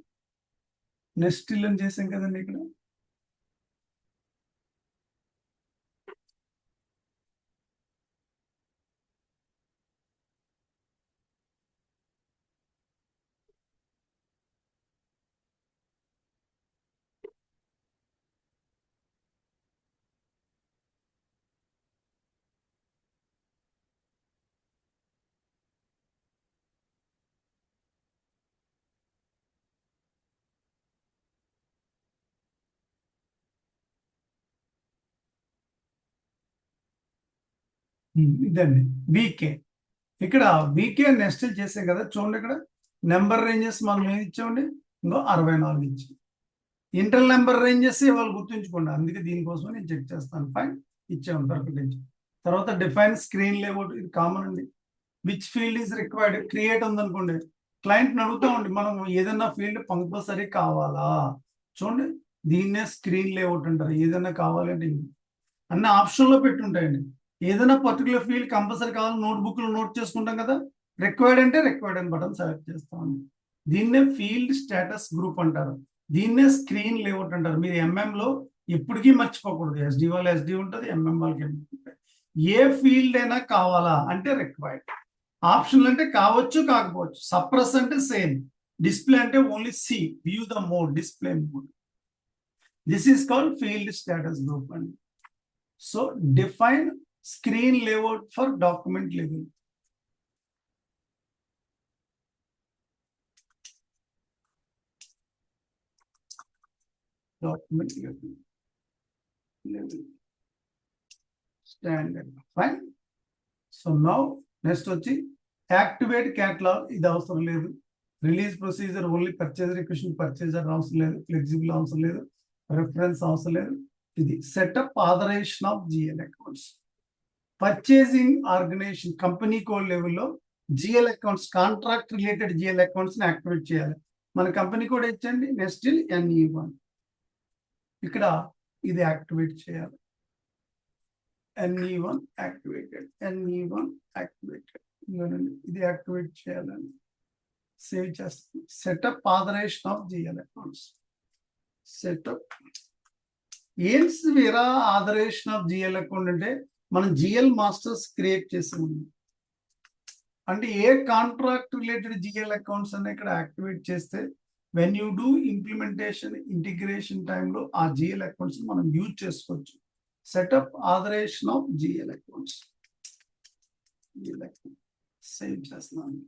నెక్స్ట్ అని చేసాం కదండి. ఇక్కడ ఇదండి వీకే. ఇక్కడ వీకే నెక్స్ట్ చేసాం కదా. చూడండి ఇక్కడ నెంబర్ రేంజెస్ మనం ఏది ఇచ్చామండి, ఇంకో 64 ఇచ్చాం. ఇంటర్నల్ నెంబర్ రేంజెస్ వాళ్ళు గుర్తుంచుకోండి, అందుకే దీనికోసం నేను చెక్ చేస్తాను. ఫైన్, ఇచ్చాము పర్ఫెక్ట్ ఇచ్చాం. తర్వాత డిఫైన్ స్క్రీన్ లేఅవుట్, ఇది కామన్ అండి. Which field is required, create ఉందనుకోండి, క్లయింట్ని అడుగుతామండి మనం ఏదైనా ఫీల్డ్ కంపల్సరీ కావాలా. చూడండి, దీన్నే స్క్రీన్ లేఅవుట్ అంటారు. ఏదైనా కావాలంటే అన్ని ఆప్షన్ లో పెట్టుంటాయండి. ఏదైనా పర్టికులర్ ఫీల్డ్ కంపల్సరీ కావాలి, నోట్బుక్ లో నోట్ చేసుకుంటాం కదా. రిక్వైర్డ్ అంటే రిక్వైర్డ్ అని బటన్ సెలెక్ట్ చేస్తామండి. దీన్నే ఫీల్డ్ స్టేటస్ గ్రూప్ అంటారు. దీన్నే స్క్రీన్ లేఅవుట్ అంటారు. మీరు ఎంఎం లో ఎప్పటికీ మర్చిపోకూడదు. ఎస్డి వాళ్ళు ఎస్డి ఉంటుంది, ఎంఎం వాళ్ళకి ఎంఎం ఉంటుంది. ఏ ఫీల్డ్ అయినా కావాలా అంటే రిక్వైర్డ్. ఆప్షన్లు అంటే కావచ్చు కాకపోవచ్చు. సప్రెస్ అంటే సేమ్. డిస్ప్లే అంటే only see, view the mode, display mode. This is called field status group అండి. So define screen layout for document level. Document level standard. Fine. So now next వచ్చి activate catalogue. ఇది అవసరం లేదు. Release procedure only purchase requisition, purchaser అవసరం లేదు. Flexible అవసరం లేదు. Reference అవసరం లేదు. ఇది setup authorisation of GL accounts. Purchasing organisation company code లెవెల్లో GL accounts, contract related GL accounts ని యాక్టివేట్ చేయాలి. మన కంపెనీ కోడ్ ఇచ్చండి. Next NE1. ఇక్కడ ఇది యాక్టివేట్ చేయాలి. NE1 activated, NE1 activated. ఇది యాక్టివేట్ చేయాలండి. సేవ్ చేస్తాం. Setup authorisation of GL accounts. Setup ఏంటి వేరా ఆథరైజేషన్ ఆఫ్ జిఎల్ అకౌంట్ అంటే మనం జిఎల్ మాస్టర్స్ క్రియేట్ చేసాము. అంటే ఏ కాంట్రాక్ట్ రిలేటెడ్ జిఎల్ అకౌంట్స్ అనే ఇక్కడ యాక్టివేట్ చేస్తే when you do implementation integration టైంలో ఆ జిఎల్ అకౌంట్స్ మనం యూజ్ చేసుకోవచ్చు. Setup authorisation of GL accounts. GL account save చేస్తున్నాను.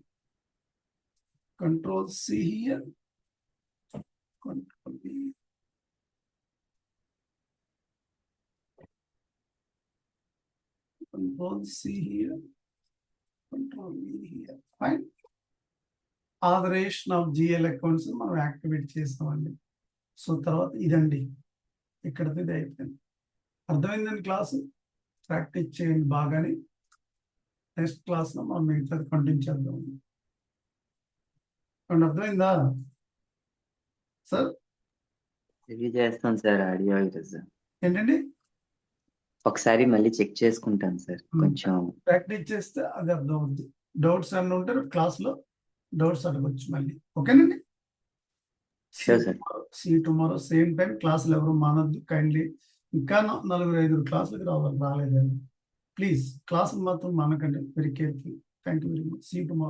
Control C here, control B. Control C here, Control V here. Fine. Authorization of GL accounts మనం activate చేస్తామండి. So తర్వాత ఇదండి, ఇక్కడతో ఇది అయిపోయింది. అర్థమైందండి క్లాసు? ప్రాక్టీస్ చేయండి బాగానే. నెక్స్ట్ క్లాస్లో మనం మిగతాది కంటిన్యూ చేద్దాం. అర్థమైందా సార్? రివ్యూ చేస్తాం సార్ ఆడియో ఈరోజు. ఏంటండి? ఒకసారి మళ్ళీ చెక్ చేసుకుంటాను సార్. కొంచెం ప్రాక్టీస్ చేస్తే అది అర్థం అవుద్ది. డౌట్స్ అన్నీ ఉంటారు క్లాస్లో, డౌట్స్ అడగచ్చు మళ్ళీ. ఓకేనండి? Sure, sir. See tomorrow same time. క్లాసులు ఎవరు మానద్దు కైండ్లీ. ఇంకా 4-5 క్లాసులకు రాలేదండి. ప్లీజ్ క్లాసులు మాత్రం మానకండి. Very careful. Thank you very much. See tomorrow.